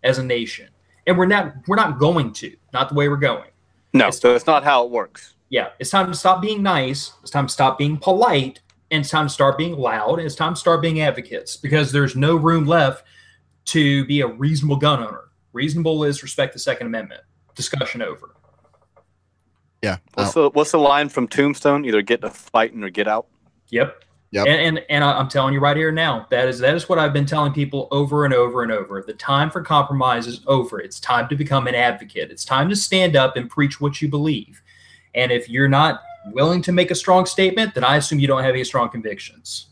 as a nation. And we're not going to, not the way we're going. No, so it's not how it works. Yeah, it's time to stop being nice. It's time to stop being polite. And it's time to start being loud. And it's time to start being advocates, because there's no room left to be a reasonable gun owner. Reasonable is respect the Second Amendment. Discussion over. Yeah. What's the line from Tombstone? Either get to fighting or get out. Yep. And I'm telling you right here now, that is what I've been telling people over and over and over. The time for compromise is over. It's time to become an advocate. It's time to stand up and preach what you believe. And if you're not willing to make a strong statement, then I assume you don't have any strong convictions.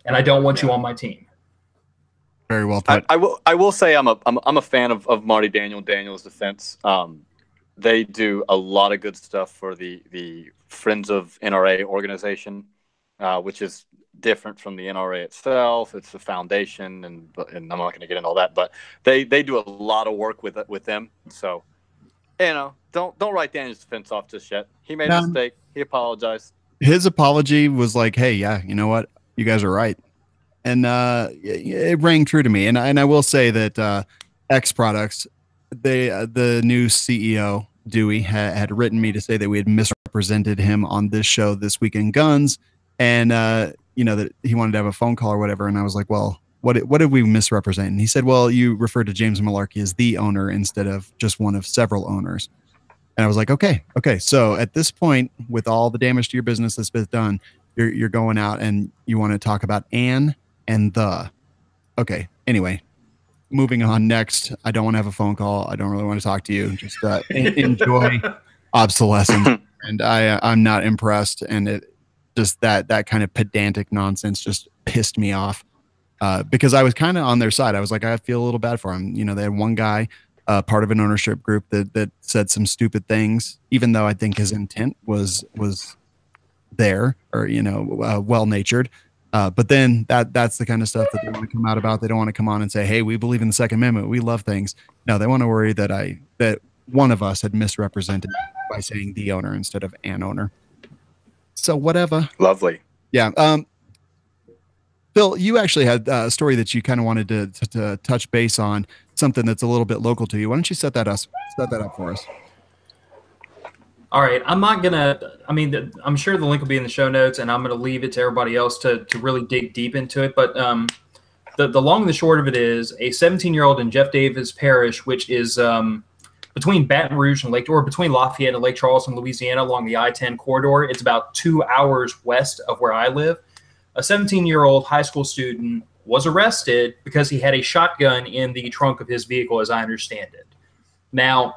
And I don't want you on my team. Very well put. I will say I'm a fan of Marty Daniel, Daniel's Defense. They do a lot of good stuff for the Friends of NRA organization, which is different from the NRA itself. It's a foundation, and I'm not going to get into all that, but they do a lot of work with them. So, don't write Daniel's Defense off just yet. He made a mistake. He apologized. His apology was like, "Hey, yeah, you know what? You guys are right," and it rang true to me. And I will say that X Products, the new CEO Dewey had written me to say that we had misrepresented him on this show, This Week in Guns, and that he wanted to have a phone call or whatever. And I was like, well, what did we misrepresent? And he said, well, you referred to James Malarkey as the owner instead of just one of several owners. And I was like, okay. So at this point, with all the damage to your business that's been done, you're going out and you want to talk about Ann and the. Okay. Anyway, moving on. Next, I don't want to have a phone call. I don't really want to talk to you. Just enjoy obsolescence. And I'm not impressed. And it just that kind of pedantic nonsense just pissed me off because I was kind of on their side. I was like, I feel a little bad for him. They had one guy, part of an ownership group that said some stupid things, even though I think his intent was there, or well-natured. But then that's the kind of stuff that they want to come out about. They don't want to come on and say, hey, we believe in the Second Amendment. We love things. No, they want to worry that one of us had misrepresented by saying the owner instead of an owner. So whatever. Lovely. Yeah. Bill, you actually had a story that you kind of wanted to touch base on, something that's a little bit local to you. Why don't you set that up for us? All right. I'm sure the link will be in the show notes, and I'm going to leave it to everybody else to really dig deep into it. But the long and the short of it is a 17-year-old in Jeff Davis Parish, which is between Baton Rouge and between Lafayette and Lake Charleston, Louisiana, along the I-10 corridor. It's about 2 hours west of where I live. A 17-year-old high school student was arrested because he had a shotgun in the trunk of his vehicle, as I understand it. Now,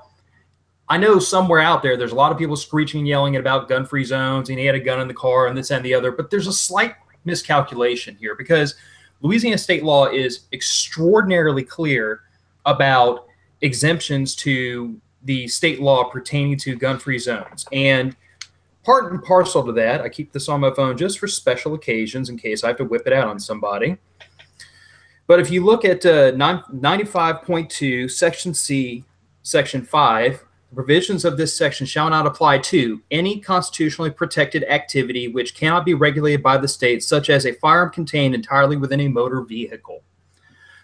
I know somewhere out there's a lot of people screeching and yelling about gun-free zones, and he had a gun in the car and this and the other, but there's a slight miscalculation here because Louisiana state law is extraordinarily clear about exemptions to the state law pertaining to gun-free zones. And part and parcel to that, I keep this on my phone just for special occasions in case I have to whip it out on somebody. But if you look at 95.2, Section C, Section 5, the provisions of this section shall not apply to any constitutionally protected activity which cannot be regulated by the state, such as a firearm contained entirely within a motor vehicle.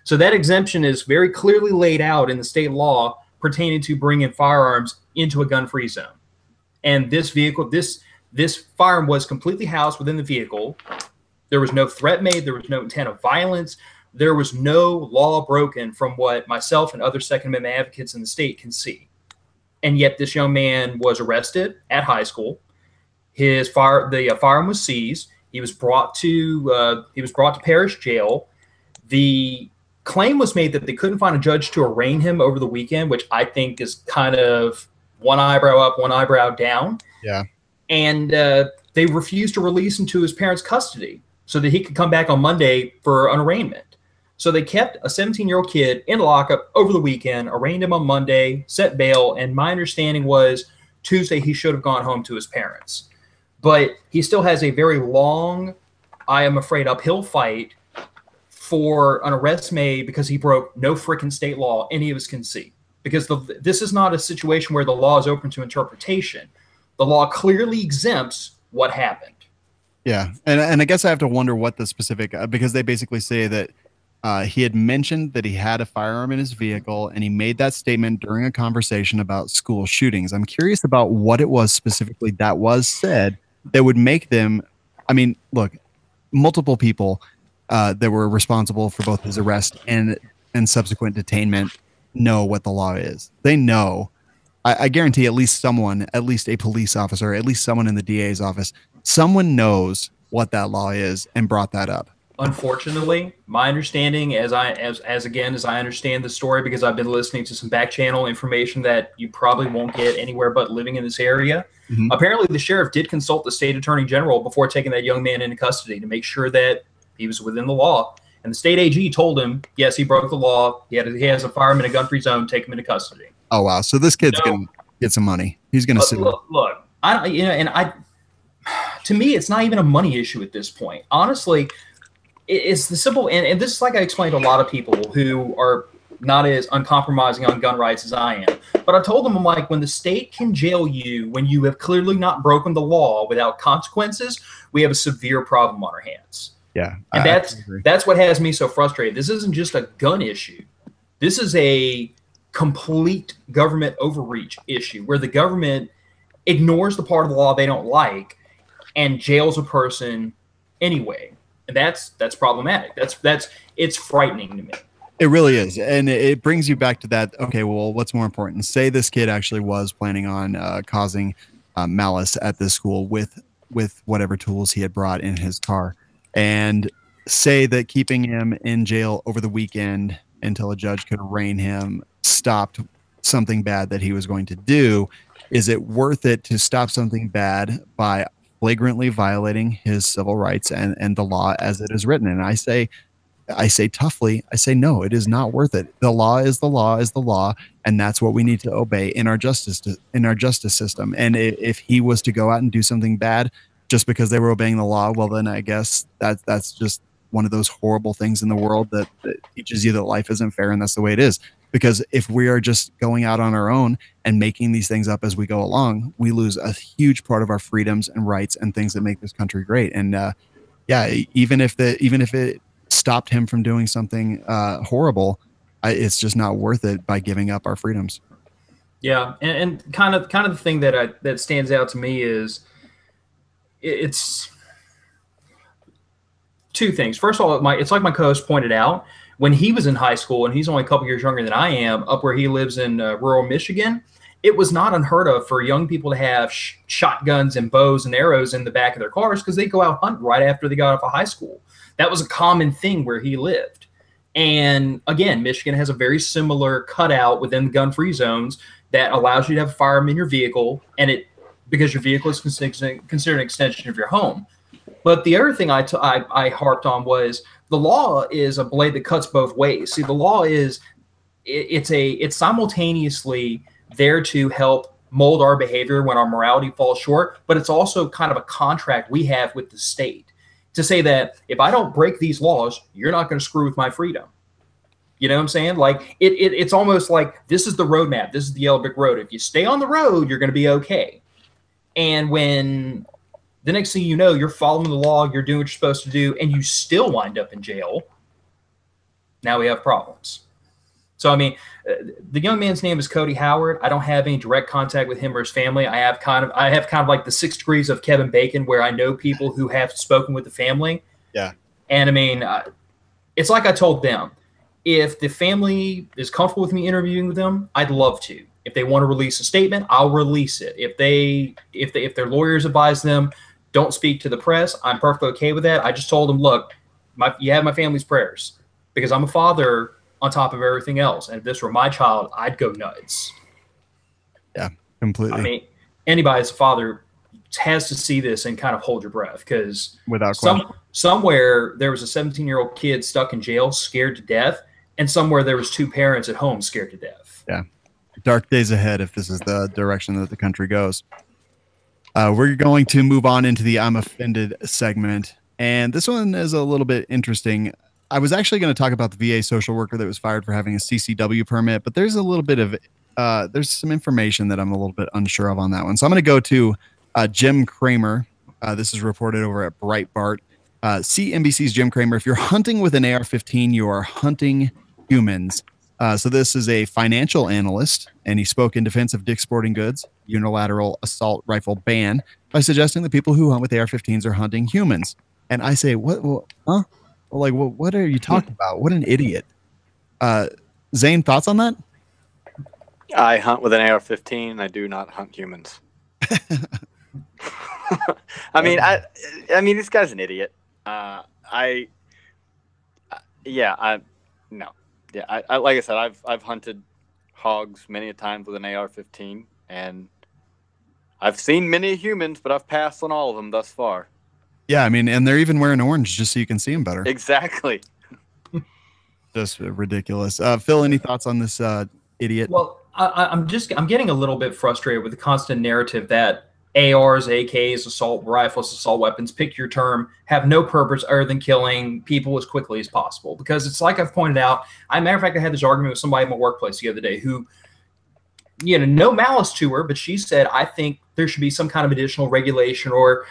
So that exemption is very clearly laid out in the state law pertaining to bringing firearms into a gun-free zone. And this vehicle, this firearm was completely housed within the vehicle. There was no threat made. There was no intent of violence. There was no law broken from what myself and other Second Amendment advocates in the state can see. And yet this young man was arrested at high school. The firearm was seized. He was brought to parish jail. The claim was made that they couldn't find a judge to arraign him over the weekend, which I think is kind of one eyebrow up, one eyebrow down. Yeah. And they refused to release him to his parents' custody so that he could come back on Monday for an arraignment. So they kept a 17-year-old kid in lockup over the weekend, arraigned him on Monday, set bail, and my understanding was Tuesday he should have gone home to his parents. But he still has a very long, I am afraid, uphill fight for an arrest made because he broke no frickin' state law any of us can see. Because this is not a situation where the law is open to interpretation. The law clearly exempts what happened. Yeah, and I guess I have to wonder what the specific, because they basically say that he had mentioned that he had a firearm in his vehicle, and he made that statement during a conversation about school shootings. I'm curious about what it was specifically that was said that would make them, I mean, look, multiple people that were responsible for both his arrest and subsequent detainment know what the law is. They know. I guarantee at least someone, at least a police officer, at least someone in the DA's office, someone knows what that law is and brought that up. Unfortunately, my understanding, as I understand the story, because I've been listening to some back channel information that you probably won't get anywhere but living in this area. Mm-hmm. Apparently, the sheriff did consult the state attorney general before taking that young man into custody to make sure that he was within the law. And the state AG told him, yes, he broke the law. He has a firearm in a gun-free zone. Take him into custody. Oh wow! So this kid's gonna get some money. He's gonna sue. Look, to me, it's not even a money issue at this point. Honestly, it's the simple, and this is like I explained to a lot of people who are not as uncompromising on gun rights as I am. But I told them, I'm like, when the state can jail you when you have clearly not broken the law without consequences, we have a severe problem on our hands. Yeah, and that's what has me so frustrated. This isn't just a gun issue. This is a complete government overreach issue where the government ignores the part of the law they don't like and jails a person anyway. And that's problematic. It's frightening to me. It really is. And it brings you back to that. Okay, well, what's more important? Say this kid actually was planning on causing malice at this school with whatever tools he had brought in his car, and say that keeping him in jail over the weekend until a judge could arraign him stopped something bad that he was going to do. Is it worth it to stop something bad by flagrantly violating his civil rights and the law as it is written? And I say toughly, I say, no, it is not worth it. The law is the law is the law. And that's what we need to obey in our justice system. And if he was to go out and do something bad just because they were obeying the law, well, then I guess that's just one of those horrible things in the world that teaches you that life isn't fair. And that's the way it is. Because if we are just going out on our own and making these things up as we go along, we lose a huge part of our freedoms and rights and things that make this country great. And even if it stopped him from doing something horrible, it's just not worth it by giving up our freedoms. Yeah, and kind of the thing that stands out to me is it's two things. First of all, it's like my co-host pointed out. When he was in high school, and he's only a couple years younger than I am, up where he lives in rural Michigan, it was not unheard of for young people to have shotguns and bows and arrows in the back of their cars because they go out hunting right after they got off of high school. That was a common thing where he lived. And again, Michigan has a very similar cutout within the gun-free zones that allows you to have a firearm in your vehicle, and because your vehicle is considered an extension of your home. But the other thing I harped on was the law is a blade that cuts both ways. See, the law is it's simultaneously there to help mold our behavior when our morality falls short, but it's also kind of a contract we have with the state to say that if I don't break these laws, you're not going to screw with my freedom. You know what I'm saying? Like it's almost like this is the roadmap. This is the yellow brick road. If you stay on the road, you're going to be okay. And when the next thing you know, you're following the law, you're doing what you're supposed to do, and you still wind up in jail. Now we have problems. So, I mean, the young man's name is Cody Howard. I don't have any direct contact with him or his family. I have kind of like the 6 degrees of Kevin Bacon, where I know people who have spoken with the family. Yeah. And I mean, it's like I told them, if the family is comfortable with me interviewing with them, I'd love to. If they want to release a statement, I'll release it. If their lawyers advise them, don't speak to the press, I'm perfectly okay with that. I just told them, look, you have my family's prayers. because I'm a father on top of everything else. And if this were my child, I'd go nuts. Yeah, completely. I mean, anybody as a father has to see this and kind of hold your breath, because somewhere there was a 17-year-old kid stuck in jail, scared to death, and somewhere there was 2 parents at home scared to death. Yeah. Dark days ahead if this is the direction that the country goes. We're going to move on into the I'm Offended segment. And this one is a little bit interesting. I was actually going to talk about the VA social worker that was fired for having a CCW permit, but there's a little bit of, there's some information that I'm a little bit unsure of on that one. So I'm going to go to Jim Kramer. This is reported over at Breitbart. See NBC's Jim Kramer. If you're hunting with an AR-15, you are hunting humans. So this is a financial analyst, and he spoke in defense of Dick's Sporting Goods unilateral assault rifle ban by suggesting that people who hunt with AR-15s are hunting humans. And I say, what huh? Like, what are you talking about? What an idiot. Zane, thoughts on that? I hunt with an AR-15. I do not hunt humans. I mean, this guy's an idiot. No. Yeah, I like I said, I've hunted hogs many a times with an AR-15, and I've seen many humans, but I've passed on all of them thus far. Yeah, I mean, and they're even wearing orange just so you can see them better. Exactly. Just ridiculous. Phil, any thoughts on this idiot? Well, I'm getting a little bit frustrated with the constant narrative that ARs, AKs, assault rifles, assault weapons, pick your term, have no purpose other than killing people as quickly as possible. Because it's like I've pointed out, matter of fact, I had this argument with somebody in my workplace the other day who, no malice to her, but she said, I think there should be some kind of additional regulation or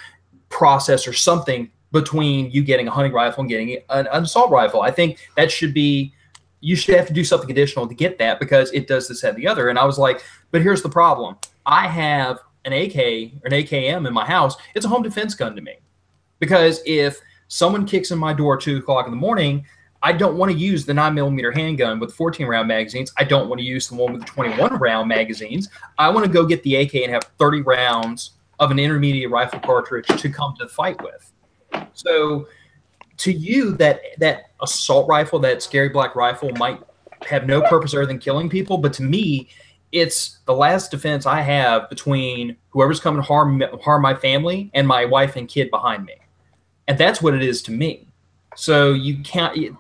process or something between you getting a hunting rifle and getting an assault rifle. I think that should be, you should have to do something additional to get that, because it does this, that, and the other. And I was like, but here's the problem. I have an AK or an AKM in my house. It's a home defense gun to me, because if someone kicks in my door at 2 o'clock in the morning, I don't want to use the 9mm handgun with 14-round magazines. I don't want to use the one with the 21-round magazines. I want to go get the AK and have 30 rounds of an intermediate rifle cartridge to come to the fight with. So to you, that assault rifle, that scary black rifle, might have no purpose other than killing people, but to me, it's the last defense I have between whoever's coming to harm my family and my wife and kid behind me. And that's what it is to me. So you can't,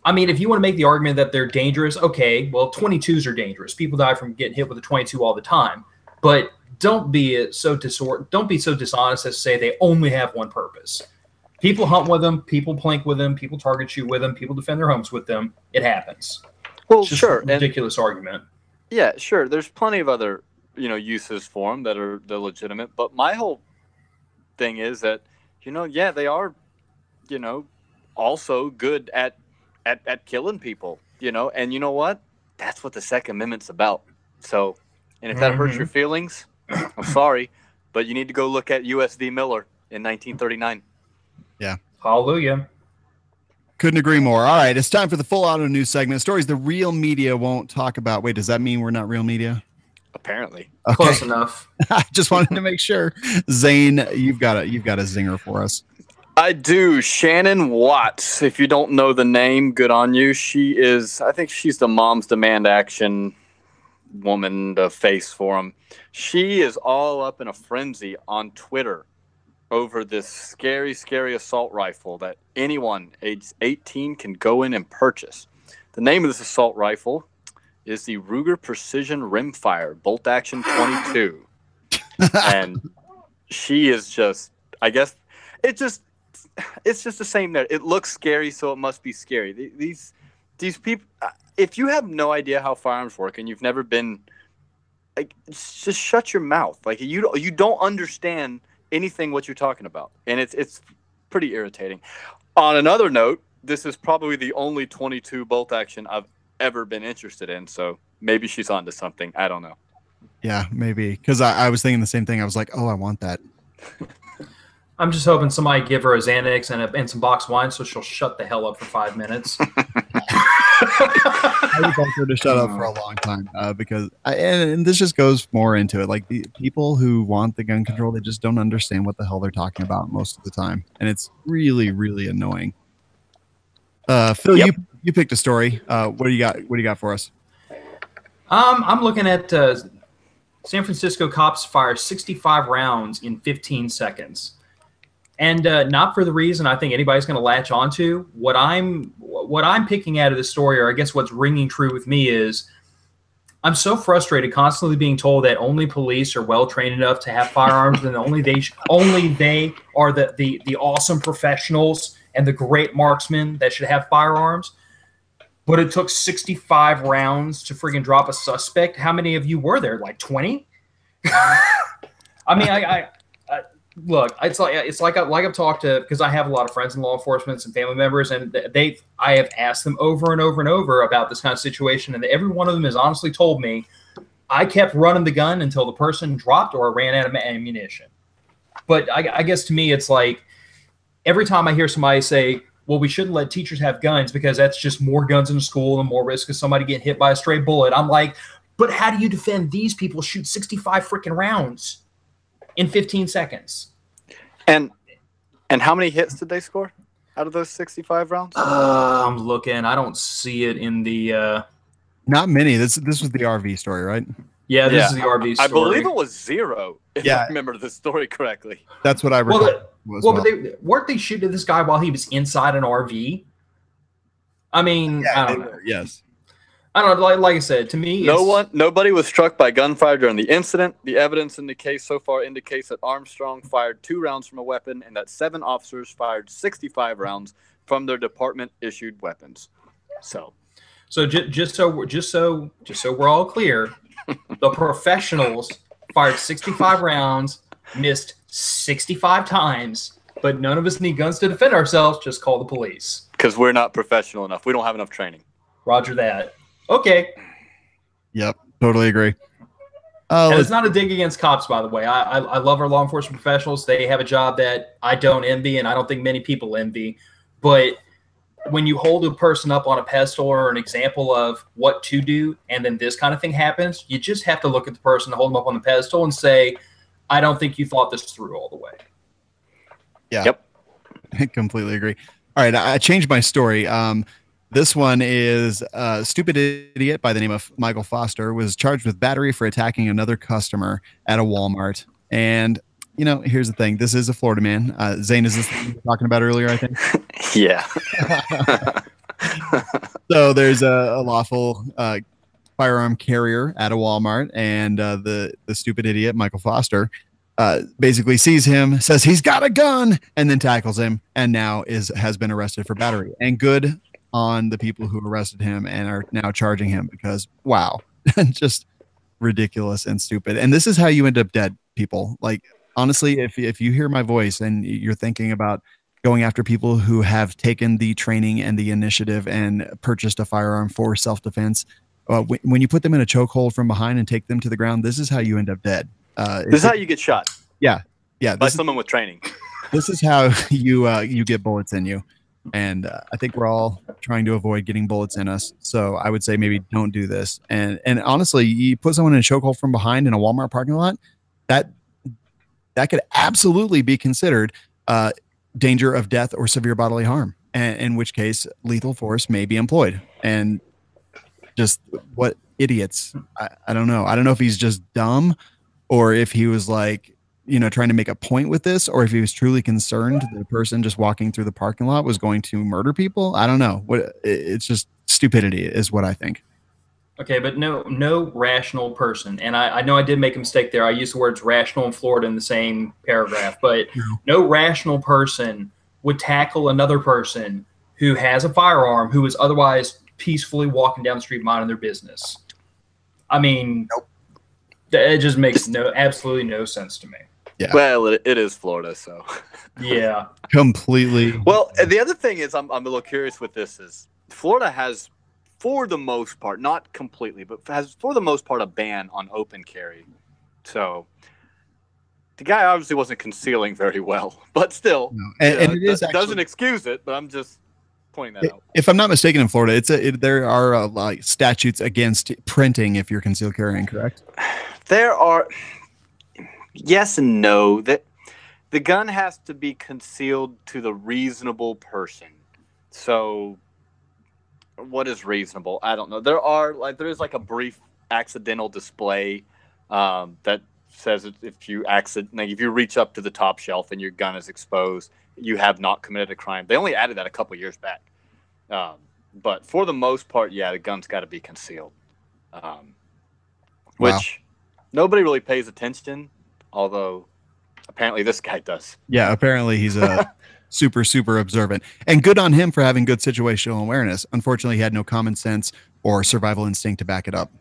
I mean, if you want to make the argument that they're dangerous, okay, well, 22s are dangerous. People die from getting hit with a 22 all the time. But don't be so dishonest as to say they only have one purpose. People hunt with them, people plank with them, people target shoot with them, people defend their homes with them. It happens. Well, sure. A ridiculous argument. Yeah, sure. There's plenty of other, uses for them that are legitimate. But my whole thing is that, yeah, they are, also good at killing people, and you know what? That's what the Second Amendment's about. So, and if that hurts your feelings, I'm sorry, but you need to go look at U.S. v. Miller in 1939. Yeah. Hallelujah. Couldn't agree more. All right, it's time for the full auto news segment. Stories the real media won't talk about. Wait, does that mean we're not real media? Apparently. Okay. Close enough. I just wanted to make sure. Zane, you've got a zinger for us. I do. Shannon Watts. If you don't know the name, good on you. I think she's the Moms Demand Action woman, the face for them. She is all up in a frenzy on Twitter over this scary, scary assault rifle that anyone age 18 can go in and purchase. The name of this assault rifle is the Ruger Precision Rimfire Bolt Action 22. And she is just, I guess, it's just the same there. It looks scary, so it must be scary. These people, if you have no idea how firearms work and you've never been, like, just shut your mouth. Like, you don't understand anything what you're talking about, and it's pretty irritating. On another note, this is probably the only 22 bolt action I've ever been interested in, so maybe she's onto something. I don't know. Yeah, maybe, because I was thinking the same thing. I was like, oh, I want that. I'm just hoping somebody give her a Xanax and some box wine so she'll shut the hell up for 5 minutes. I would like her to shut up for a long time because and this just goes more into it. Like, the people who want the gun control, they just don't understand what the hell they're talking about most of the time. And it's really, really annoying. Phil, you picked a story. What do you got? What do you got for us? I'm looking at San Francisco cops fire 65 rounds in 15 seconds. And not for the reason I think anybody's going to latch onto. What I'm picking out of this story, or I guess what's ringing true with me, is I'm so frustrated constantly being told that only police are well trained enough to have firearms, and only they are the awesome professionals and the great marksmen that should have firearms. But it took 65 rounds to friggin' drop a suspect. How many of you were there? Like 20? I mean, I look. It's like I've talked to, because I have a lot of friends in law enforcement and some family members, and I have asked them over and over and over about this kind of situation, and every one of them has honestly told me, I kept running the gun until the person dropped or ran out of ammunition. But I guess to me, it's like every time I hear somebody say, well, we shouldn't let teachers have guns because that's just more guns in the school and more risk of somebody getting hit by a stray bullet. I'm like, but how do you defend these people shoot 65 freaking rounds in 15 seconds? And how many hits did they score out of those 65 rounds? I'm looking. I don't see it in the. Not many. This was the RV story, right? Yeah, this is the RV story. I believe it was 0, if I remember the story correctly. That's what I recall. But weren't they shooting this guy while he was inside an RV? I mean, I don't know. Yes. I don't know. Like I said, to me, nobody was struck by gunfire during the incident. The evidence in the case so far indicates that Armstrong fired 2 rounds from a weapon and that 7 officers fired 65 rounds from their department-issued weapons. So just so we're all clear, the professionals fired 65 rounds, missed 65 times, but none of us need guns to defend ourselves. Just call the police. Because we're not professional enough. We don't have enough training. Roger that. Okay. Yep, totally agree. And it's not a dig against cops, by the way. I love our law enforcement professionals. They have a job that I don't envy, and I don't think many people envy. But when you hold a person up on a pedestal or an example of what to do, and then this kind of thing happens, you just have to look at the person, hold them up on the pedestal, and say, I don't think you thought this through all the way. Yeah. Yep. I completely agree. All right. I changed my story. This one is a stupid idiot by the name of Michael Foster was charged with battery for attacking another customer at a Walmart. And, here's the thing. This is a Florida man. Zane, is this what you were talking about earlier, I think? Yeah. So there's a lawful firearm carrier at a Walmart, and the stupid idiot Michael Foster basically sees him, says he's got a gun, and then tackles him, and now has been arrested for battery. And good on the people who arrested him and are now charging him, because wow, just ridiculous and stupid. And this is how you end up dead, people. Like, honestly, if you hear my voice and you're thinking about going after people who have taken the training and the initiative and purchased a firearm for self-defense, when you put them in a chokehold from behind and take them to the ground, this is how you end up dead. This is how you get shot. Yeah. By someone with training. This is how you get bullets in you. And I think we're all trying to avoid getting bullets in us. So I would say maybe don't do this. And honestly, you put someone in a chokehold from behind in a Walmart parking lot, that could absolutely be considered danger of death or severe bodily harm, and in which case lethal force may be employed. And just what idiots. I don't know. I don't know if he's just dumb or if he was like, trying to make a point with this, or if he was truly concerned the person just walking through the parking lot was going to murder people. I don't know. It's just stupidity is what I think. Okay, but no rational person, and I know I did make a mistake there. I used the words rational and Florida in the same paragraph, but no rational person would tackle another person who has a firearm who is otherwise peacefully walking down the street minding their business. I mean, it just makes absolutely no sense to me. Yeah. Well, it is Florida, so. Yeah. Completely. Well, the other thing is I'm a little curious with this is Florida has, for the most part, not completely, but has for the most part a ban on open carry. So the guy obviously wasn't concealing very well, but still, no. And it is doesn't excuse it. But I'm just pointing that out. If I'm not mistaken, in Florida, there are like statutes against printing if you're concealed carrying, correct? There are. Yes and no. That the gun has to be concealed to the reasonable person. So what is reasonable? I don't know. There is like a brief accidental display that says if you reach up to the top shelf and your gun is exposed, you have not committed a crime. They only added that a couple years back. But for the most part, yeah, the gun's got to be concealed. Which nobody really pays attention, although apparently this guy does. Yeah, apparently he's a super observant. And good on him for having good situational awareness. Unfortunately, he had no common sense or survival instinct to back it up.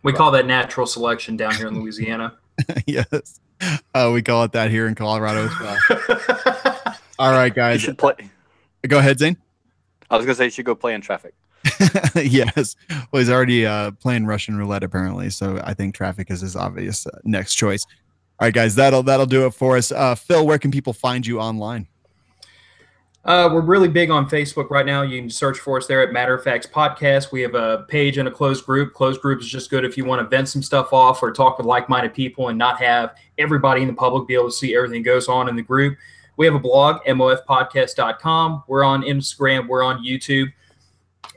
We call that natural selection down here in Louisiana. Yes. We call it that here in Colorado as well. All right, guys. You should play. Go ahead, Zane. I was going to say you should go play in traffic. Yes. Well, he's already playing Russian roulette, apparently. So I think traffic is his obvious next choice. All right, guys, that'll do it for us. Phil, where can people find you online? We're really big on Facebook right now. You can search for us there at Matter of Facts Podcast. We have a page and a closed group. Closed group is just good if you want to vent some stuff off or talk with like-minded people and not have everybody in the public be able to see everything that goes on in the group. We have a blog, mofpodcast.com. We're on Instagram. We're on YouTube.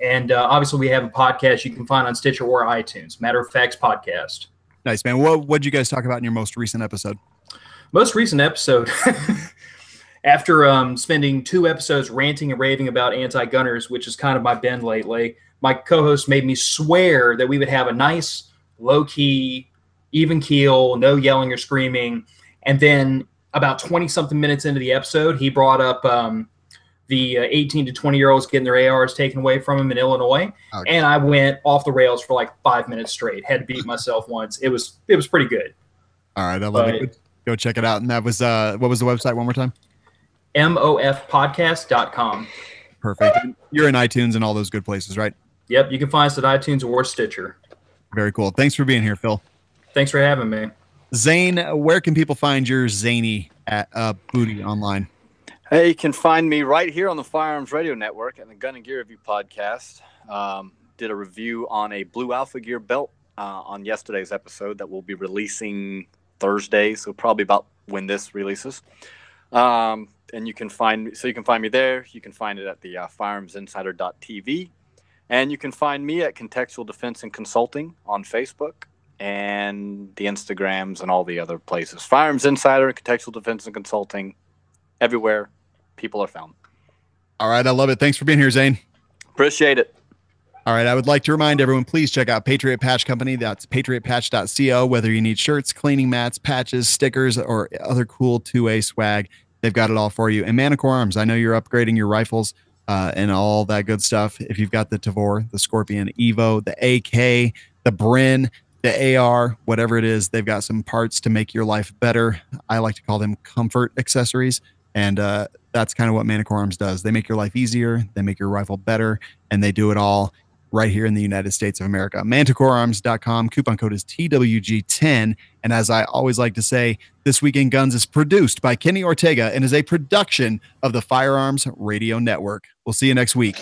And obviously we have a podcast you can find on Stitcher or iTunes, Matter of Facts Podcast. Nice, man. What did you guys talk about in your most recent episode? Most recent episode, after spending 2 episodes ranting and raving about anti-gunners, which is kind of my bend lately, my co-host made me swear that we would have a nice, low-key, even keel, no yelling or screaming. And then about 20-something minutes into the episode, he brought up the 18 to 20-year-olds getting their ARs taken away from them in Illinois. Okay. And I went off the rails for like 5 minutes straight. Had to beat myself once. It was pretty good. All right. I love it. Go check it out. And that was, what was the website one more time? mofpodcast.com. Perfect. You're in iTunes and all those good places, right? Yep. You can find us at iTunes or Stitcher. Very cool. Thanks for being here, Phil. Thanks for having me. Zane, where can people find your zany booty online? Hey, you can find me right here on the Firearms Radio Network and the Gun and Gear Review podcast. Did a review on a Blue Alpha Gear belt on yesterday's episode that we'll be releasing Thursday, so probably about when this releases. And you can find me there. You can find it at the firearmsinsider.tv. And you can find me at Contextual Defense and Consulting on Facebook and the Instagrams and all the other places. Firearms Insider, Contextual Defense and Consulting, everywhere people are found. All right. I love it. Thanks for being here, Zane. Appreciate it. All right. I would like to remind everyone, please check out Patriot Patch Company. That's patriotpatch.co. Whether you need shirts, cleaning mats, patches, stickers, or other cool 2A swag, they've got it all for you. And Manticore Arms, I know you're upgrading your rifles and all that good stuff. If you've got the Tavor, the Scorpion Evo, the AK, the Bryn, the AR, whatever it is, they've got some parts to make your life better. I like to call them comfort accessories. And that's kind of what Manticore Arms does. They make your life easier, they make your rifle better, and they do it all right here in the United States of America. ManticoreArms.com. Coupon code is TWG10. And as I always like to say, This Week in Guns is produced by Kenny Ortega and is a production of the Firearms Radio Network. We'll see you next week.